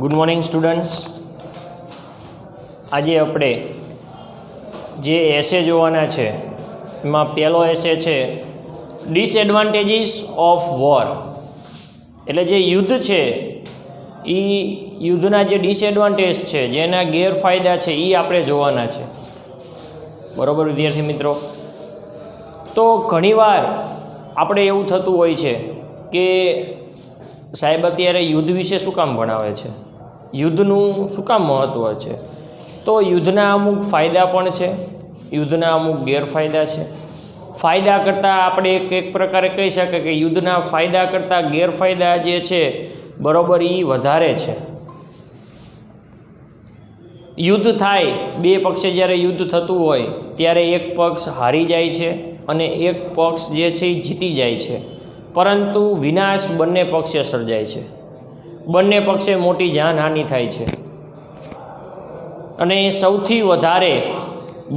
Good morning students. આજે આપણે જે એસે જોવાના છે એમાં પહેલો એસે છે ડિસએડવાન્ટેજીસ ઓફ વોર. એટલે જે યુદ્ધ છે એ યુદ્ધના જે ડિસએડવાન્ટેજ છે, જેના ગેરફાયદા છે, એ આપણે જોવાના છે. બરાબર વિદ્યાર્થી મિત્રો? તો ઘણીવાર આપણે એવું થતું હોય છે કે સાહેબ અત્યારે યુદ્ધ વિશે શું કામ ભણાવે છે, યુદ્ધનું શું કામ મહત્ત્વ છે? તો યુદ્ધના અમુક ફાયદા પણ છે, યુદ્ધના અમુક ગેરફાયદા છે. ફાયદા કરતાં આપણે એક પ્રકારે કહી શકીએ કે યુદ્ધના ફાયદા કરતાં ગેરફાયદા જે છે બરાબર એ વધારે છે. યુદ્ધ થાય, બે પક્ષે જ્યારે યુદ્ધ થતું હોય ત્યારે એક પક્ષ હારી જાય છે અને એક પક્ષ જે છે એ જીતી જાય છે, પરંતુ વિનાશ બંને પક્ષે સર્જાય છે, બંને પક્ષે મોટી જાનહાનિ થાય છે. અને સૌથી વધારે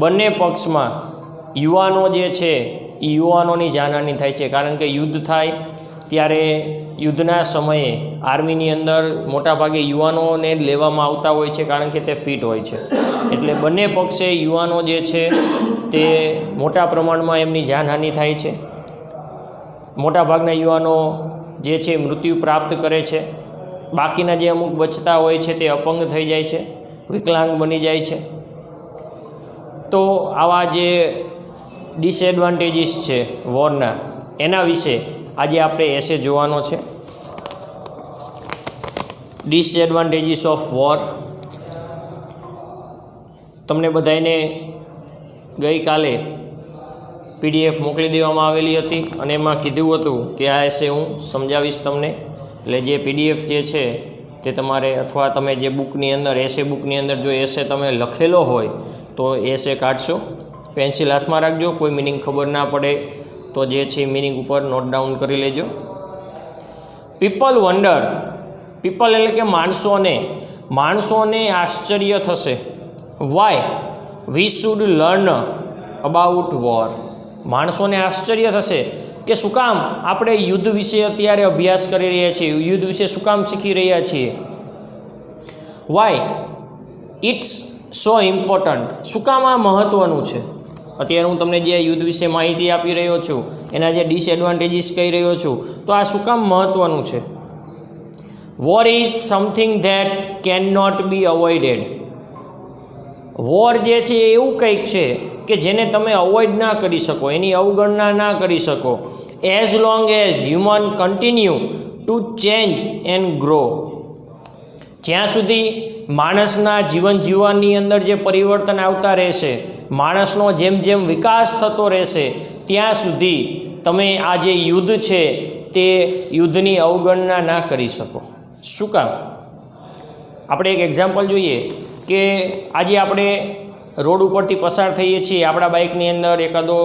બંને પક્ષમાં યુવાનો જે છે એ યુવાનોની જાનહાનિ થાય છે, કારણ કે યુદ્ધ થાય ત્યારે યુદ્ધના સમયે આર્મીની અંદર મોટાભાગે યુવાનોને લેવામાં આવતા હોય છે, કારણ કે તે ફિટ હોય છે. એટલે બંને પક્ષે યુવાનો જે છે તે મોટા પ્રમાણમાં એમની જાનહાનિ થાય છે. મોટાભાગના યુવાનો જે છે મૃત્યુ પ્રાપ્ત કરે છે, બાકીના જે અમુક બચતા હોય છે તે અપંગ થઈ જાય છે, વિકલાંગ બની જાય છે. તો આવા જે ડિસએડવાન્ટેજીસ છે વોરના, એના વિશે આજે આપણે એસે જોવાનો છે. Disadvantages of war. તમને બધાને ગઈકાલે PDF મોકલી દેવામાં આવેલી હતી અને એમાં કીધું હતું કે આ એસે હું સમજાવીશ તમને. એટલે જે PDF જે છે તે તમારે, અથવા તમે જે બુકની અંદર એસે બુકની અંદર જો એસે તમે લખેલો હોય તો એસે કાઢશો, પેન્સિલ હાથમાં રાખજો. કોઈ મિનિંગ ખબર ના પડે તો જે છે મિનિંગ ઉપર નોટ ડાઉન કરી લેજો. People wonder. પીપલ એટલે કે માણસોને આશ્ચર્ય થશે. Why we should learn about war. માણસોને આશ્ચર્ય થશે કે શું કામ આપણે યુદ્ધ વિશે અત્યારે અભ્યાસ કરી રહ્યા છીએ, યુદ્ધ વિશે શું કામ શીખી રહ્યા છીએ. Why it's so important. શું કામ આ મહત્ત્વનું છે? અત્યારે હું તમને જે યુદ્ધ વિશે માહિતી આપી રહ્યો છું, એના જે ડિસએડવાન્ટેજીસ કહી રહ્યો છું, તો આ શું કામ મહત્ત્વનું છે? War is something that can not be avoided. War જે છે એ એવું કંઈક છે કે જેને તમે અવોઇડ ના કરી શકો, એની અવગણના ના કરી શકો. As long as human continue to change and grow. જ્યાં સુધી માણસના જીવન જીવવાની અંદર જે પરિવર્તન આવતા રહેશે, માણસનો જેમ જેમ વિકાસ થતો રહેશે, ત્યાં સુધી તમે આ જે યુદ્ધ છે તે યુદ્ધની અવગણના ના કરી શકો. શું કામ? આપણે એક એક્ઝામ્પલ જોઈએ કે આજે આપણે રોડ ઉપરથી પસાર થઈએ છીએ, આપણા બાઇકની અંદર એકાદો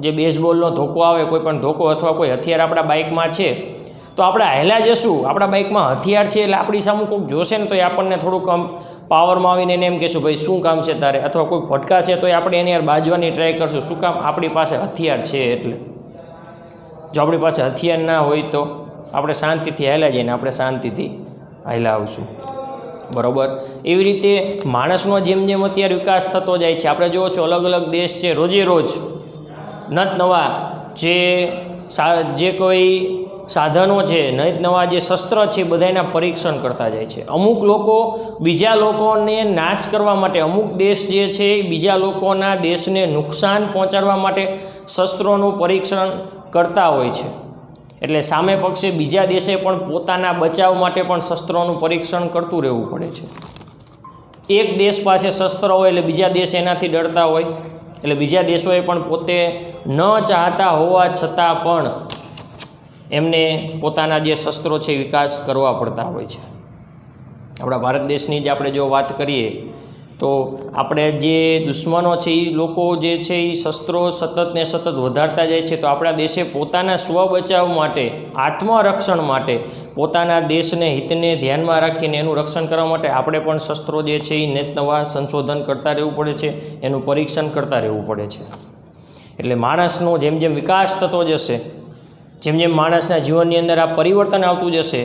જે બેઝબોલનો ધોકો આવે, કોઈ પણ ધોકો અથવા કોઈ હથિયાર આપણા બાઇકમાં છે, તો આપણે હાલ્યા જશું. આપણા બાઇકમાં હથિયાર છે એટલે આપણી સામે કોઈક જોશે ને તો એ આપણને થોડુંક આમ પાવરમાં આવીને એને એમ કહેશું, ભાઈ શું કામ છે તારે, અથવા કોઈ ભટકા છે તો આપણે એની યાર બાજવાની ટ્રાય કરશું. શું કામ? આપણી પાસે હથિયાર છે એટલે. જો આપણી પાસે હથિયાર ના હોય તો આપણે શાંતિથી હાલ્યા જઈને આપણે શાંતિથી હાલ્યા આવશું. બરાબર? એવી રીતે માણસનો જેમ જેમ અત્યારે વિકાસ થતો જાય છે, આપણે જુઓ છો અલગ અલગ દેશ છે રોજે રોજ નવા જે કોઈ સાધનો છે, નવા જે શસ્ત્ર છે, બધાના પરીક્ષણ કરતા જાય છે. અમુક લોકો બીજા લોકોને નાશ કરવા માટે, અમુક દેશ જે છે એ બીજા લોકોના દેશને નુકસાન પહોંચાડવા માટે શસ્ત્રોનું પરીક્ષણ કરતા હોય છે. એટલે સામે પક્ષે બીજા દેશે પણ પોતાના બચાવ માટે પણ શસ્ત્રોનું પરીક્ષણ કરતું રહેવું પડે છે. એક દેશ પાસે શસ્ત્ર હોય એટલે બીજા દેશ એનાથી ડરતા હોય, એટલે બીજા દેશોએ પણ પોતે ન ચાહતા હોવા છતાં પણ એમને પોતાના જે શસ્ત્રો છે વિકાસ કરવા પડતા હોય છે. આપણા ભારત દેશની જ આપણે જો વાત કરીએ તો આપણે જે દુશ્મનો છે એ લોકો જે છે એ શસ્ત્રો સતત ને સતત વધારતા જાય છે. તો આપણા દેશે પોતાના સ્વ બચાવ માટે, આત્મરક્ષણ માટે, પોતાના દેશને હિતને ધ્યાનમાં રાખીને એનું રક્ષણ કરવા માટે આપણે પણ શસ્ત્રો જે છે એ નવા સંશોધન કરતા રહેવું પડે છે, એનું પરીક્ષણ કરતા રહેવું પડે છે. એટલે માણસનો જેમ જેમ વિકાસ થતો જશે, જેમ જેમ માણસના જીવનની અંદર આ પરિવર્તન આવતું જશે,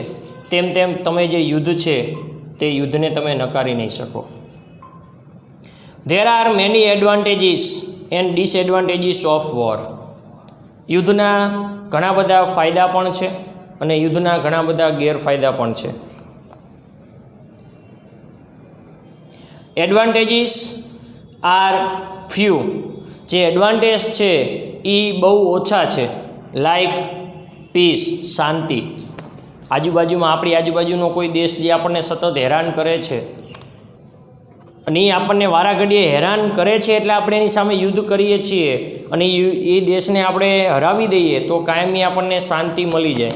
તેમ તેમ તમે જે યુદ્ધ છે તે તે યુદ્ધને તમે નકારી નહીં શકો. There are many advantages and disadvantages of war. યુદ્ધના ઘણા બધા ફાયદા પણ છે અને યુદ્ધના ઘણા બધા ગેરફાયદા પણ છે. Advantages are few. જે એડવાન્ટેજ છે એ બહુ ઓછા છે. લાઈક પીસ, શાંતિ. આજુબાજુમાં આપણી આજુબાજુનો કોઈ દેશ જે આપણને સતત હેરાન કરે છે અને એ આપણને વારાઘડીએ હેરાન કરે છે એટલે આપણે એની સામે યુદ્ધ કરીએ છીએ અને એ દેશને આપણે હરાવી દઈએ તો કાયમી આપણને શાંતિ મળી જાય.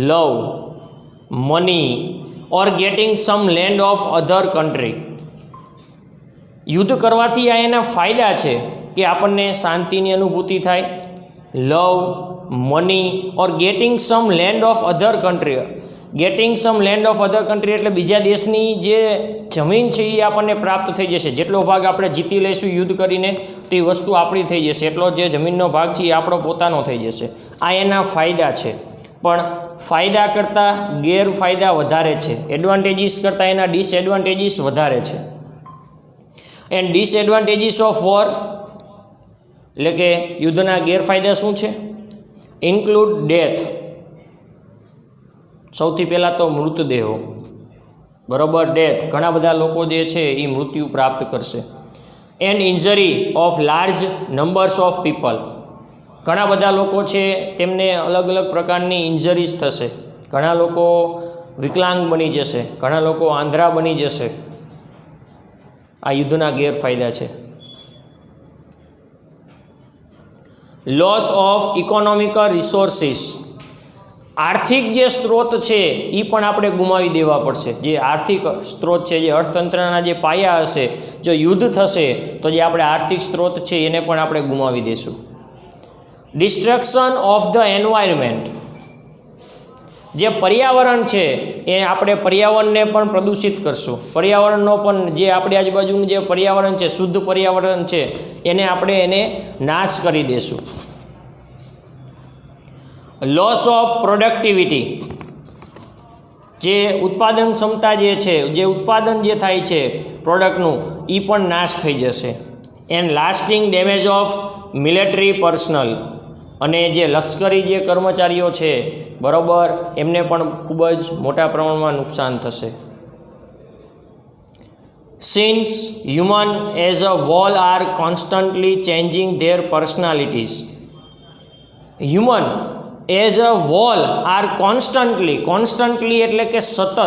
Love, money or getting some land of other country. યુદ્ધ કરવાથી આ એના ફાયદા છે કે આપણને શાંતિની અનુભૂતિ થાય. Love, money or getting some land of other country. Getting some land of other country એટલે બીજા દેશની જે જમીન છે એ આપણને પ્રાપ્ત થઈ જશે. જેટલો ભાગ આપણે જીતી લઈશું યુદ્ધ કરીને તો એ વસ્તુ આપણી થઈ જશે. એટલો જે જમીનનો ભાગ છે એ આપણો પોતાનો થઈ જશે. આ એના ફાયદા છે. પણ ફાયદા કરતાં ગેરફાયદા વધારે છે. એડવાન્ટેજીસ કરતાં એના ડિસએડવાન્ટેજીસ વધારે છે. એન્ડ ડિસએડવાન્ટેજીસ ઓફ વોર એટલે કે યુદ્ધના ગેરફાયદા શું છે? Include death. સૌથી પહેલાં તો મૃતદેહો, બરાબર. ડેથ, ઘણા બધા લોકો જે છે એ મૃત્યુ પ્રાપ્ત કરશે. And injury of large numbers of people. ઘણા બધા લોકો છે તેમને અલગ અલગ પ્રકારની ઇન્જરીઝ થશે. ઘણા લોકો વિકલાંગ બની જશે, ઘણા લોકો આંધળા બની જશે. આ યુદ્ધના ગેરફાયદા છે. Loss of economical resources. આર્થિક જે સ્ત્રોત છે એ પણ આપણે ગુમાવી દેવા પડશે. જે આર્થિક સ્ત્રોત છે, જે અર્થતંત્રના જે પાયા હશે, જો યુદ્ધ થશે તો જે આપણે આર્થિક સ્ત્રોત છે એને પણ આપણે ગુમાવી દઈશું. Destruction of the environment. જે પર્યાવરણ છે એ આપણે પર્યાવરણને પણ પ્રદૂષિત કરશું. પર્યાવરણનો પણ જે આપણી આજુબાજુનું જે પર્યાવરણ છે, શુદ્ધ પર્યાવરણ છે, એને નાશ કરી દઈશું. Loss of productivity. જે ઉત્પાદન ક્ષમતા જે છે, જે ઉત્પાદન જે થાય છે પ્રોડક્ટનું, એ પણ નાશ થઈ જશે. And lasting damage of military personal. અને જે લશ્કરી જે કર્મચારીઓ છે, બરાબર, એમને પણ ખૂબ જ મોટા પ્રમાણમાં નુકસાન થશે. Since human as a whole are constantly changing their personalities. Human as a whole are constantly એટલે કે સતત,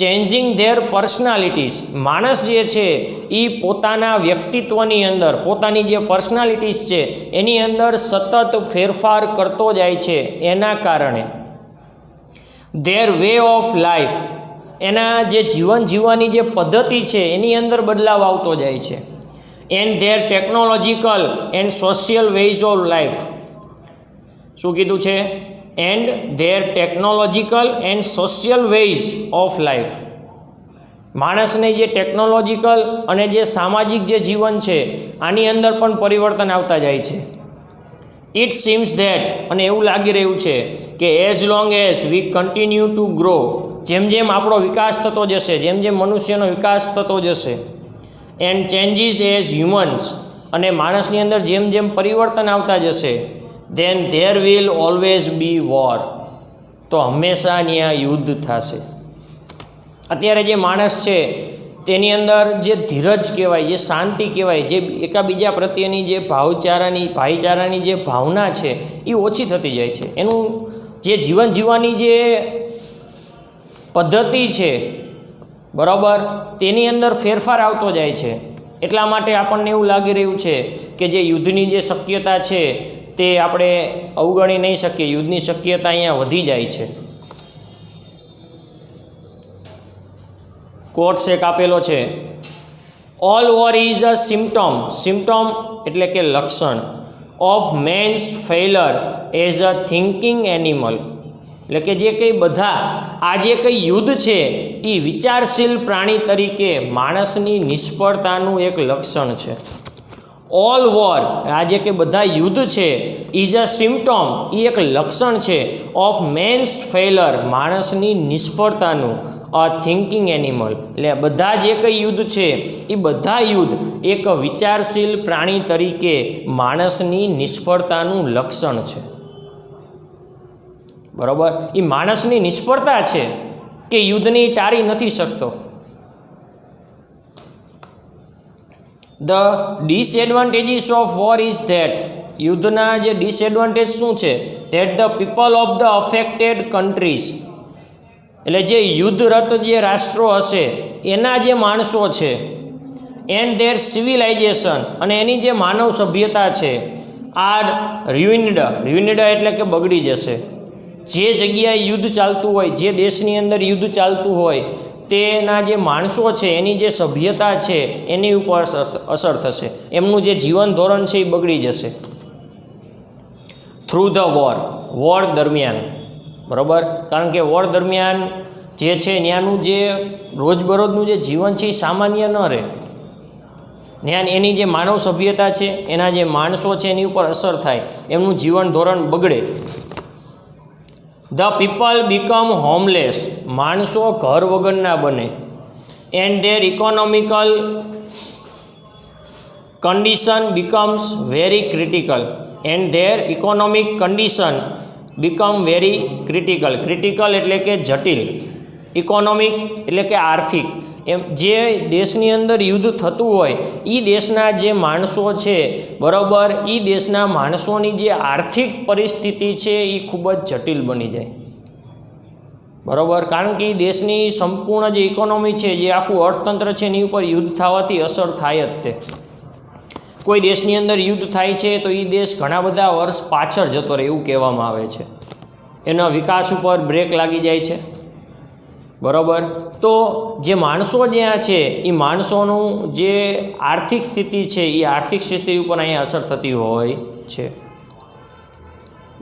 ચેન્જિંગ ધેર પર્સનાલિટીઝ. માણસ જે છે એ પોતાના વ્યક્તિત્વની અંદર, પોતાની જે પર્સનાલિટીઝ છે એની અંદર સતત ફેરફાર કરતો જાય છે. એના કારણે ધેર વે ઓફ લાઈફ, એના જે જીવન જીવવાની જે પદ્ધતિ છે એની અંદર બદલાવ આવતો જાય છે. And their technological and social ways of life. શું કીધું છે? And their technological and social ways of life. માણસને જે ટેકનોલોજીકલ અને જે સામાજિક જે જીવન છે આની અંદર પણ પરિવર્તન આવતા જાય છે. ઇટ સીમ્સ ધેટ, અને એવું લાગી રહ્યું છે કે એઝ લોંગ એઝ વી કન્ટિન્યુ ટુ ગ્રો, જેમ જેમ આપણો વિકાસ થતો જશે, જેમ જેમ મનુષ્યનો વિકાસ થતો જશે, એન્ડ ચેન્જીસ એઝ હ્યુમન્સ, અને માણસની અંદર જેમ જેમ પરિવર્તન આવતા જશે, then there will always be war, તો હંમેશા ત્યાં યુદ્ધ થશે. અત્યારે જે માણસ છે તેની અંદર જે ધીરજ કહેવાય, જે શાંતિ કહેવાય, જે એકાબીજા પ્રત્યેની જે ભાઈચારાની જે ભાવના છે એ ઓછી થતી જાય છે. એનું જે જીવન જીવવાની જે પદ્ધતિ છે, બરાબર, તેની અંદર ફેરફાર આવતો જાય છે. એટલા માટે આપણને એવું લાગી રહ્યું છે કે જે યુદ્ધની જે શક્યતા છે તે આપણે અવગણી નહીં શકીએ. યુદ્ધની શક્યતા અહીંયા વધી જાય છે. કોટ્સ એક આપેલો છે, all war is a symptom એટલે કે લક્ષણ of man's failure as a thinking animal. એટલે કે જે કંઈ બધા આ જે કંઈ યુદ્ધ છે એ વિચારશીલ પ્રાણી તરીકે માણસની નિષ્ફળતાનું એક લક્ષણ છે. ઓલ વોર, આજે કે બધા યુદ્ધ છે, ઇઝ અ સિમ્પટોમ, એ એક લક્ષણ છે, ઓફ મેન્સ ફેલર, માણસની નિષ્ફળતાનું, અ થિંકિંગ એનિમલ. એટલે બધા જે કંઈ યુદ્ધ છે એ બધા યુદ્ધ એક વિચારશીલ પ્રાણી તરીકે માણસની નિષ્ફળતાનું લક્ષણ છે. બરાબર, એ માણસની નિષ્ફળતા છે કે યુદ્ધની ટાળી નથી શકતો. The disadvantages of war is that, યુદ્ધના જે ડિસએડવાન્ટેજ શું છે, that the people of the affected countries, એટલે જે યુદ્ધરત જે રાષ્ટ્રો હશે એના જે માણસો છે, એન્ડ ધેર સિવિલાઇઝેશન, અને એની જે માનવ સભ્યતા છે, આર ર્યુઇન્ડ એટલે કે બગડી જશે. જે જગ્યાએ યુદ્ધ ચાલતું હોય, જે દેશની અંદર યુદ્ધ ચાલતું હોય, તેના જે માણસો છે એની જે સભ્યતા છે એની ઉપર અસર થશે, એમનું જે જીવન ધોરણ છે એ બગડી જશે. થ્રુ ધ વોર દરમિયાન, બરાબર, કારણ કે વોર દરમિયાન જે છે ત્યાંનું જે રોજબરોજનું જે જીવન છે એ સામાન્ય ન રહે, ત્યાં એની જે માનવ સભ્યતા છે, એના જે માણસો છે એની ઉપર અસર થાય, એમનું જીવન ધોરણ બગડે. ધ પીપલ બીકમ હોમલેસ, માણસો ઘર વગરના બને. And there economical condition becomes very critical. And there economic condition become very critical એટલે કે જટિલ, ઇકોનોમિક એટલે કે આર્થિક. એમ જે દેશની અંદર યુદ્ધ થતું હોય એ દેશના જે માણસો છે, બરાબર, એ દેશના માણસોની જે આર્થિક પરિસ્થિતિ છે એ ખૂબ જ જટિલ બની જાય. બરાબર, કારણ કે એ દેશની સંપૂર્ણ જે ઇકોનોમી છે, જે આખું અર્થતંત્ર છે એની ઉપર યુદ્ધ થવાથી અસર થાય જ તે. કોઈ દેશની અંદર યુદ્ધ થાય છે તો એ દેશ ઘણા બધા વર્ષ પાછળ જતો રહે એવું કહેવામાં આવે છે, એના વિકાસ ઉપર બ્રેક લાગી જાય છે. બરાબર, તો જે માણસો જ્યાં છે એ માણસોનું જે આર્થિક સ્થિતિ છે એ આર્થિક સ્થિતિ ઉપર અહીંયા અસર થતી હોય છે.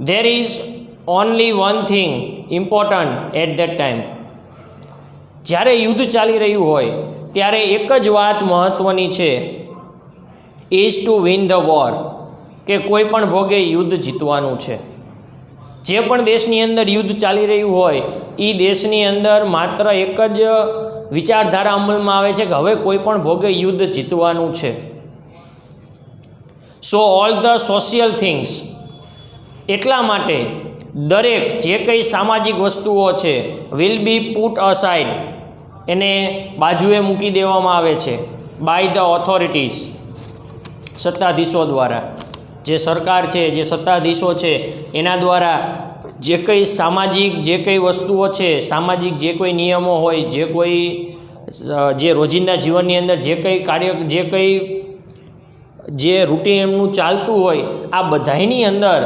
There is only one thing important at that time, જ્યારે યુદ્ધ ચાલી રહ્યું હોય ત્યારે એક જ વાત મહત્ત્વની છે, is to win the war, કે કોઈ પણ ભોગે યુદ્ધ જીતવાનું છે. જે પણ દેશની અંદર યુદ્ધ ચાલી રહ્યું હોય એ દેશની અંદર માત્ર એક જ વિચારધારા અમલમાં આવે છે કે હવે કોઈ પણ ભોગે યુદ્ધ જીતવાનું છે. સો ઓલ ધ સોશિયલ થિંગ્સ, એટલા માટે દરેક જે કંઈ સામાજિક વસ્તુઓ છે, વિલ બી પુટ અસાઇડ, એને બાજુએ મૂકી દેવામાં આવે છે, બાય ધ ઓથોરિટીઝ, સત્તાધીશો દ્વારા. જે સરકાર છે, જે સત્તાધીશો છે એના દ્વારા જે કંઈ સામાજિક જે કંઈ વસ્તુઓ છે, સામાજિક જે કોઈ નિયમો હોય, જે કોઈ જે રોજિંદા જીવનની અંદર જે કંઈ કાર્ય, જે કંઈ જે રૂટીન એમનું ચાલતું હોય, આ બધાની અંદર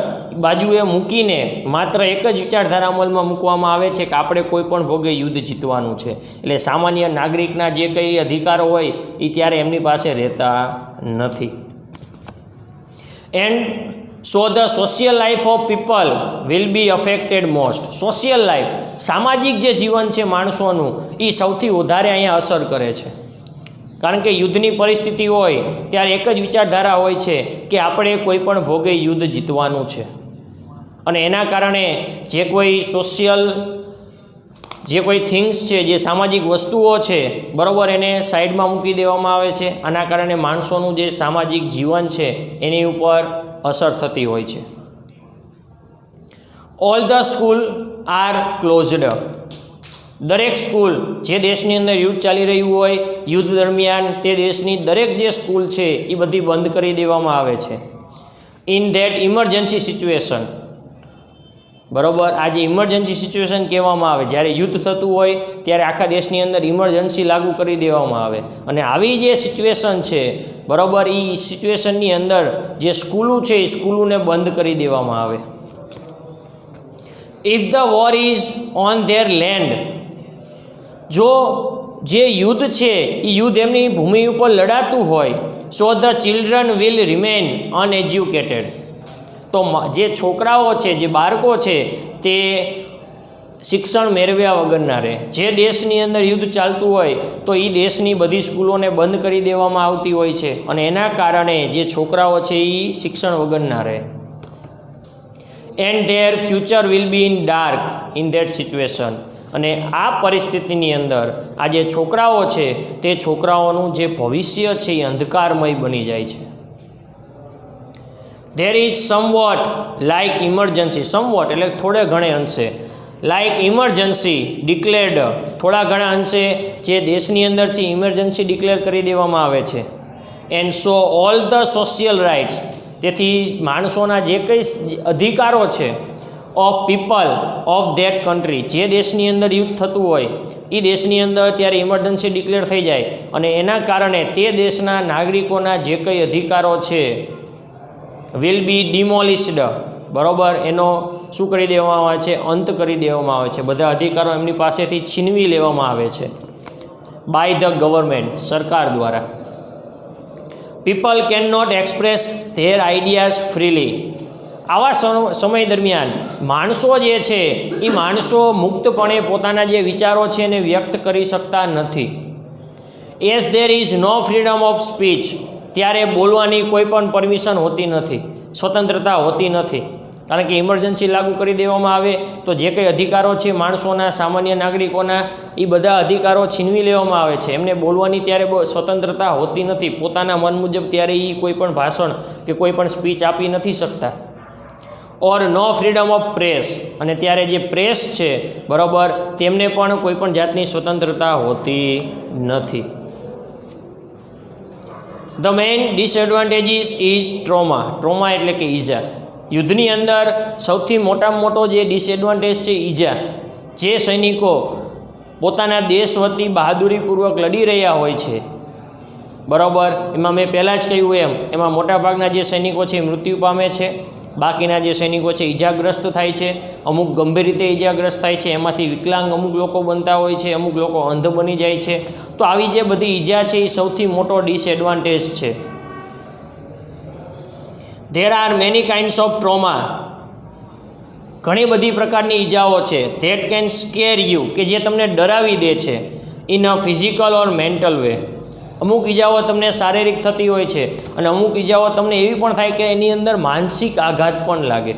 બાજુએ મૂકીને માત્ર એક જ વિચારધારા અમલમાં મૂકવામાં આવે છે કે આપણે કોઈ પણ ભોગે યુદ્ધ જીતવાનું છે. એટલે સામાન્ય નાગરિકના જે કંઈ અધિકારો હોય એ ત્યારે એમની પાસે રહેતા નથી. And so the social life of people will be affected most, social life, સામાજિક જે જીવન છે માણસોનું એ સૌથી વધારે અહીંયા અસર કરે છે. કારણ કે યુદ્ધની પરિસ્થિતિ હોય ત્યારે એક જ વિચારધારા હોય છે કે આપણે કોઈ પણ ભોગે યુદ્ધ જીતવાનું છે, અને એના કારણે જે કોઈ સોશિયલ જે કોઈ થિંગ્સ છે, જે સામાજિક વસ્તુઓ છે, બરાબર, એને સાઈડમાં મૂકી દેવામાં આવે છે. આના કારણે માણસોનું જે સામાજિક જીવન છે એની ઉપર અસર થતી હોય છે. All the school are closed, દરેક સ્કૂલ, જે દેશની અંદર યુદ્ધ ચાલી રહ્યું હોય, યુદ્ધ દરમિયાન તે દેશની દરેક જે સ્કૂલ છે એ બધી બંધ કરી દેવામાં આવે છે. ઇન ધેટ ઇમરજન્સી સિચ્યુએશન, બરાબર, આ જે ઇમરજન્સી સિચ્યુએશન કહેવામાં આવે, જ્યારે યુદ્ધ થતું હોય ત્યારે આખા દેશની અંદર ઇમરજન્સી લાગુ કરી દેવામાં આવે, અને આવી જે સિચ્યુએશન છે, બરાબર, એ સિચ્યુએશનની અંદર જે સ્કૂલો છે એ સ્કૂલોને બંધ કરી દેવામાં આવે. If the war is on there land, જો જે યુદ્ધ છે એ યુદ્ધ એમની ભૂમિ ઉપર લડાતું હોય, so the children will remain uneducated, તો જે છોકરાઓ છે, જે બાળકો છે તે શિક્ષણ મેળવ્યા વગરના રહે। જે દેશની અંદર યુદ્ધ ચાલતું હોય તો એ દેશની બધી સ્કૂલોને બંધ કરી દેવામાં આવતી હોય છે અને એના કારણે જે છોકરાઓ છે એ શિક્ષણ વગરના રહે। And there future will be in dark in that situation. અને આ પરિસ્થિતિની અંદર આ જે છોકરાઓ છે તે છોકરાઓનું જે ભવિષ્ય છે એ અંધકારમય બની જાય છે। There is somewhat like emergency, somewhat એટલે થોડે ઘણે અંશે, લાઇક ઇમરજન્સી ડિક્લેર્ડ, થોડા ઘણા અંશે જે દેશની અંદરથી ઇમરજન્સી ડિક્લેર કરી દેવામાં આવે છે। And so all the social rights, તેથી માણસોના જે કંઈ અધિકારો છે of people of that country, જે દેશની અંદર યુદ્ધ થતું હોય એ દેશની અંદર ત્યારે ઇમરજન્સી ડિક્લેર થઈ જાય અને એના કારણે તે દેશના નાગરિકોના જે કંઈ અધિકારો છે વિલ બી ડિમોલિશ્ડ, બરાબર, એનો શું કરી દેવામાં આવે છે? અંત કરી દેવામાં આવે છે। બધા અધિકારો એમની પાસેથી છીનવી લેવામાં આવે છે બાય ધ ગવર્મેન્ટ, સરકાર દ્વારા। People can not express their ideas freely, આવા સમય દરમિયાન માણસો જે છે એ માણસો મુક્તપણે પોતાના જે વિચારો છે એને વ્યક્ત કરી શકતા નથી। As there is no freedom of speech, ત્યારે બોલવાની કોઈ પણ પરમિશન હોતી નથી, સ્વતંત્રતા હોતી નથી, કારણ કે ઇમરજન્સી લાગુ કરી દેવામાં આવે તો જે કંઈ અધિકારો છે માણસોના, સામાન્ય નાગરિકોના, એ બધા અધિકારો છીનવી લેવામાં આવે છે। એમને બોલવાની ત્યારે સ્વતંત્રતા હોતી નથી, પોતાના મન મુજબ ત્યારે એ કોઈ પણ ભાષણ કે કોઈ પણ સ્પીચ આપી નથી શકતા। ઓર નો ફ્રીડમ ઓફ પ્રેસ, અને ત્યારે જે પ્રેસ છે, બરાબર, તેમને પણ કોઈ પણ જાતની સ્વતંત્રતા હોતી નથી। The main disadvantages is trauma, trauma એટલે કે ઈજા। યુદ્ધની અંદર સૌથી મોટામાં મોટો જે ડિસએડવાન્ટેજ છે ઈજા। જે સૈનિકો પોતાના દેશ વતી બહાદુરીપૂર્વક લડી રહ્યા હોય છે, બરાબર, એમાં મેં પહેલાં જ કહ્યું એમાં મોટાભાગના જે સૈનિકો છે મૃત્યુ પામે છે, બાકીના જે સૈનિકો છે ઈજાગ્રસ્ત થાય છે, અમુક ગંભીર રીતે ઈજાગ્રસ્ત થાય છે, એમાંથી વિકલાંગ અમુક લોકો બનતા હોય છે, અમુક લોકો અંધ બની જાય છે। તો આવી જે બધી ઈજા છે એ સૌથી મોટો ડિસએડવાન્ટેજ છે। There are many kinds of trauma, ઘણી બધી પ્રકારની ઈજાઓ છે। ધેટ કેન સ્કેર યુ, કે જે તમને ડરાવી દે છે, in a physical or mental way. અમુક ઈજાઓ તમને શારીરિક થતી હોય છે અને અમુક ઈજાઓ તમને એવી પણ થાય કે એની અંદર માનસિક આઘાત પણ લાગે।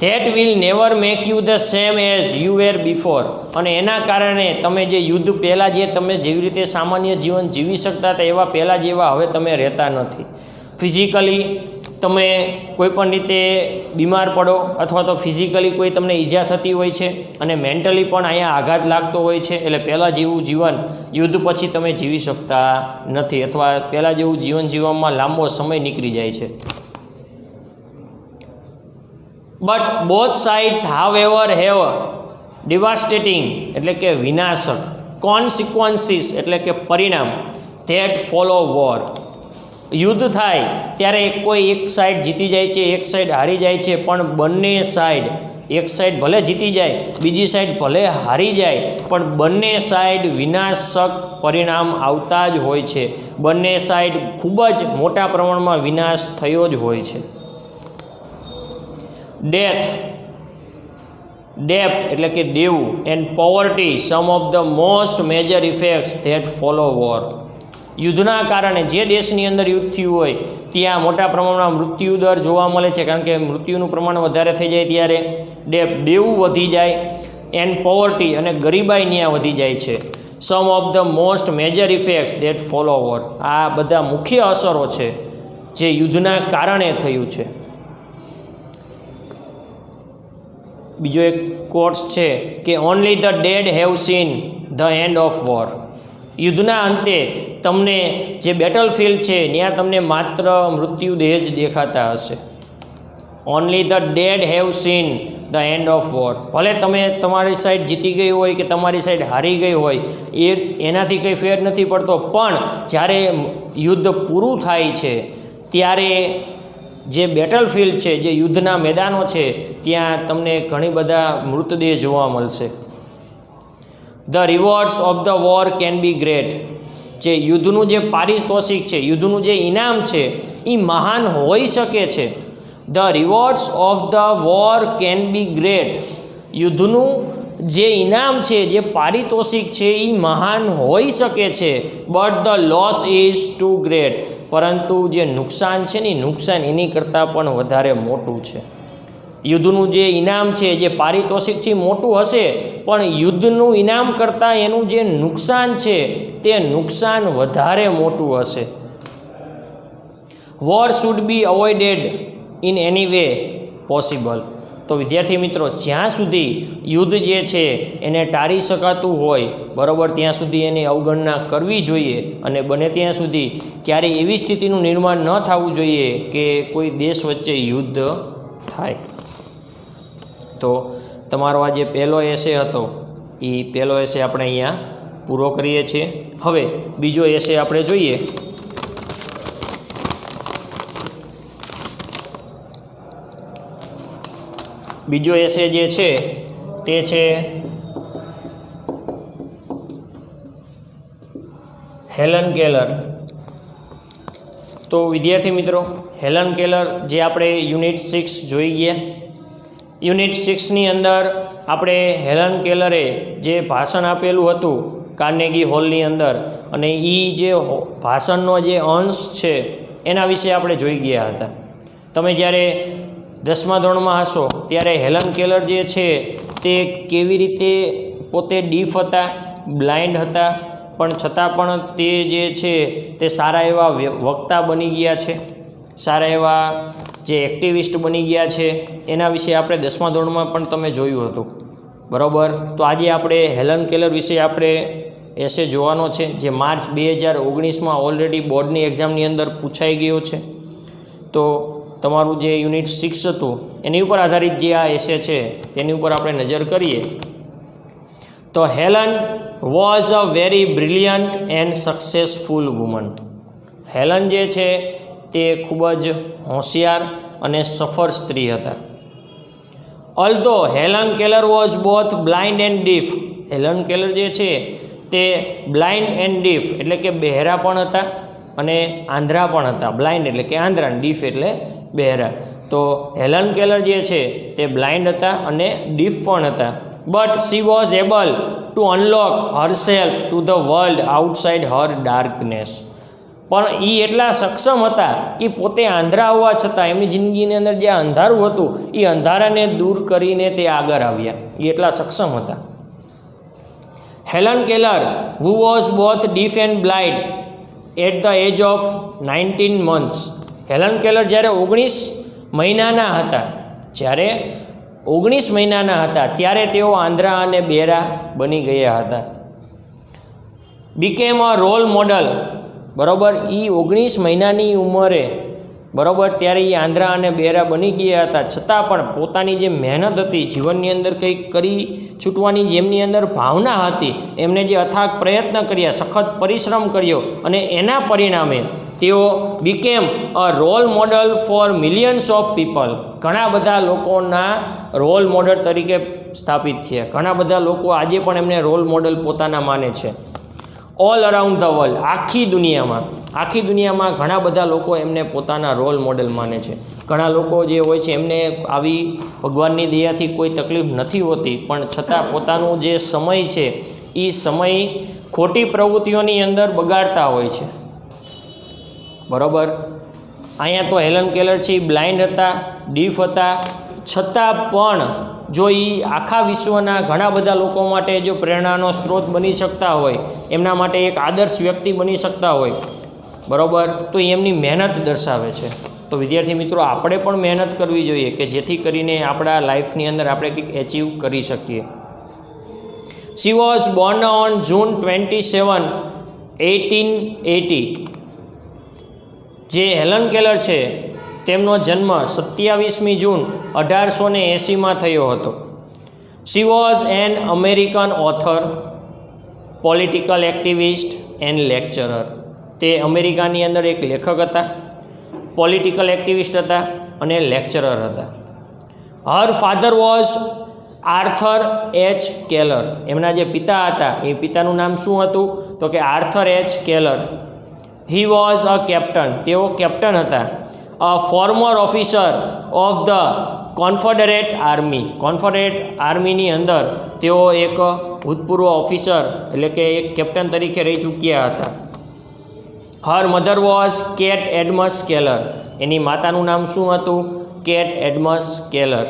That will never make you the same as you were before, અને એના કારણે તમે જે યુદ્ધ પહેલાં જે તમે જેવી રીતે સામાન્ય જીવન જીવી શકતા હતા એવા પહેલાં જેવા હવે તમે રહેતા નથી। ફિઝિકલી તમે કોઈ પણ રીતે બીમાર પડો અથવા તો ફિઝિકલી કોઈ તમને ઈજા થતી હોય છે અને મેન્ટલી પણ અહીંયા આઘાત લાગતો હોય છે, એટલે પહેલાં જેવું જીવન યુદ્ધ પછી તમે જીવી શકતા નથી અથવા પહેલાં જેવું જીવન જીવવામાં લાંબો સમય નીકળી જાય છે। But both sides however have devastating એટલે કે વિનાશક, કોન્સિક્વન્સીસ એટલે કે પરિણામ, ધેટ ફોલો વોર। યુદ્ધ થાય ત્યારે કોઈ એક સાઈડ જીતી જાય છે, એક સાઈડ હારી જાય છે, પણ બંને સાઈડ, એક સાઈડ ભલે જીતી જાય, બીજી સાઈડ ભલે હારી જાય, પણ બંને સાઈડ વિનાશક પરિણામ આવતા જ હોય છે। બંને સાઈડ ખૂબ જ મોટા પ્રમાણમાં વિનાશ થયો જ હોય છે। ડેપ્ટ એટલે કે દેવું, and poverty some of the most major effects that follow war. યુદ્ધના કારણે જે દેશની અંદર યુદ્ધ થયું હોય ત્યાં મોટા પ્રમાણમાં મૃત્યુ દર જોવા મળે છે, કારણ કે મૃત્યુનું પ્રમાણ વધારે થઈ જાય ત્યારે દેવું વધી જાય, એન્ડ પોવર્ટી અને ગરીબાઈ ત્યાં વધી જાય છે। Some of the most major effects that follow war, આ બધા મુખ્ય અસરો છે જે યુદ્ધના કારણે થયું છે। બીજો એક કોટ્સ છે કે only the dead have seen the end of war. યુદ્ધના અંતે તમને જે બેટલફિલ્ડ છે ત્યાં તમને માત્ર મૃત્યુદેહ જ દેખાતા હશે। Only the dead have seen the end of war, ભલે તમે તમારી સાઈડ જીતી ગઈ હોય કે તમારી સાઈડ હારી ગઈ હોય એનાથી કંઈ ફેર નથી પડતો, પણ જ્યારે યુદ્ધ પૂરું થાય છે ત્યારે જે બેટલફિલ્ડ છે, જે યુદ્ધના મેદાનો છે, ત્યાં તમને ઘણી બધા મૃતદેહ જોવા મળશે। The rewards of the war can be great, જે યુદ્ધનું જે પારિતોષિક છે, યુદ્ધનું જે ઇનામ છે એ મહાન હોઈ શકે છે। The rewards of the war can be great, યુદ્ધનું જે ઇનામ છે, જે પારિતોષિક છે એ મહાન હોઈ શકે છે, but the loss is too great, પરંતુ જે નુકસાન છે ને નુકસાન એની કરતાં પણ વધારે મોટું છે. યુદ્ધનું જે ઇનામ છે, જે પારિતોષિક છે મોટું હશે, પણ યુદ્ધનું ઇનામ કરતાં એનું જે નુકસાન છે તે નુકસાન વધારે મોટું હશે. War should be avoided in any way possible. તો વિદ્યાર્થી મિત્રો, જ્યાં સુધી યુદ્ધ જે છે એને ટાળી શકાતું હોય, બરાબર, ત્યાં સુધી એની અવગણના કરવી જોઈએ અને બને ત્યાં સુધી ક્યારેય એવી સ્થિતિનું નિર્માણ ન થવું જોઈએ કે કોઈ દેશ વચ્ચે યુદ્ધ થાય. તો તમારો આ જે પહેલો એસે હતો એ પહેલો એસે આપણે અહીંયા પૂરો કરીએ છીએ. હવે બીજો એસે આપણે જોઈએ. બીજો એસે જે છે તે છે હેલન કેલર. તો વિદ્યાર્થી મિત્રો, હેલન કેલર જે આપણે યુનિટ 6 જોઈ ગયા. યુનિટ 6ની અંદર આપણે હેલન કેલરે જે ભાષણ આપેલું હતું કાર્નેગી હોલની અંદર, અને એ જે ભાષણનો જે અંશ છે એના વિશે આપણે જોઈ ગયા હતા. તમે જ્યારે 10મા ધોરણમાં હશો ત્યારે હેલન કેલર જે છે તે કેવી રીતે પોતે ડીફ હતા, બ્લાઇન્ડ હતા, પણ છતાં પણ તે જે છે તે સારા એવા વક્તા બની ગયા છે, સારા એવા જે એક્ટિવિસ્ટ બની ગયા છે, એના વિશે આપણે 10મા ધોરણમાં પણ તમે જોયું હતું, બરાબર. તો આજે આપણે હેલન કેલર વિશે આપણે એસે જોવાનો છે, જે માર્ચ 2019માં ઓલરેડી બોર્ડની એક્ઝામની અંદર પૂછાઈ ગયો છે. તો તમારું જે યુનિટ 6 હતું એની ઉપર આધારિત જે આ એસે છે તેની ઉપર આપણે નજર કરીએ. તો Helen was a very brilliant and successful woman. Helen જે છે તે ખૂબ જ હોશિયાર અને સફળ સ્ત્રી હતા. Although Helen Keller was both blind and deaf. Helen Keller જે છે તે બ્લાઇન્ડ એન્ડ ડીફ એટલે કે બહેરા પણ હતા અને આંધળા પણ હતા. બ્લાઇન્ડ એટલે કે આંધળા, ડીફ એટલે બહેરા. તો હેલન કેલર જે છે તે બ્લાઇન્ડ હતા અને ડીફ પણ હતા. But she was able to unlock herself to the world outside her darkness. પણ એ એટલા સક્ષમ હતા કે પોતે આંધળા હોવા છતાં એમની જિંદગીની અંદર જે અંધારું હતું એ અંધારાને દૂર કરીને તે આગળ આવ્યા. એ એટલા સક્ષમ હતા. Helen Keller who was both deaf and blind at the age of 19 months. Helen Keller જ્યારે 19 મહિનાના હતા, જ્યારે 19 મહિનાના હતા ત્યારે તેઓ આંધળા અને બહેરા બની ગયા હતા. Became a role model. બરાબર, એ 19 મહિનાની ઉંમરે, બરાબર, ત્યારે એ આંધળા અને બહેરા બની ગયા હતા, છતાં પણ પોતાની જે મહેનત હતી, જીવનની અંદર કંઈક કરી છૂટવાની જેમની અંદર ભાવના હતી, એમને જે અથાગ પ્રયત્ન કર્યા, સખત પરિશ્રમ કર્યો, અને એના પરિણામે તેઓ became a role model for millions of people. ઘણા બધા લોકોના રોલ મોડલ તરીકે સ્થાપિત થયા. ઘણા બધા લોકો આજે પણ એમને રોલ મોડલ પોતાના માને છે. ઓલ અરાઉન્ડ ધ વર્લ્ડ, આખી દુનિયામાં ઘણા બધા લોકો એમને પોતાના રોલ મોડેલ માને છે. ઘણા લોકો જે હોય છે એમને આવી ભગવાનની દયાથી કોઈ તકલીફ નથી હોતી, પણ છતાં પોતાનું જે સમય છે એ સમય ખોટી પ્રવૃત્તિઓની અંદર બગાડતા હોય છે, બરાબર. અહીંયા તો હેલન કેલર છે એ બ્લાઇન્ડ હતા, ડીફ હતા, છતાં પણ જો એ આખા વિશ્વના ઘણા બધા લોકો માટે જો પ્રેરણાનો સ્ત્રોત બની શકતા હોય, એમના માટે એક આદર્શ વ્યક્તિ બની શકતા હોય, બરાબર, તો એમની મહેનત દર્શાવે છે. તો વિદ્યાર્થી મિત્રો, આપણે પણ મહેનત કરવી જોઈએ કે જેથી કરીને આપણા લાઈફની અંદર આપણે કંઈક એચીવ કરી શકીએ. She was born on June 27, 1880. જે હેલન કેલર છે તેમનો જન્મ 27મી જૂન 1880માં થયો હતો. She was an American author, political activist and lecturer. તે અમેરિકાની અંદર એક લેખક હતા, પોલિટિકલ એક્ટિવિસ્ટ હતા અને લેક્ચરર હતા. Her father was Arthur H Keller. એમના જે પિતા હતા એ પિતાનું નામ શું હતું? તો કે Arthur H Keller. He was a captain. તેઓ કેપ્ટન હતા. અ ફોર્મર ઓફિસર ઓફ ધ કોન્ફેડરેટ આર્મીની અંદર તેઓ એક ભૂતપૂર્વ ઓફિસર એટલે કે એક કેપ્ટન તરીકે રહી ચૂક્યા હતા. Her mother was Kate Adams Keller. એની માતાનું નામ શું હતું? Kate Adams Keller.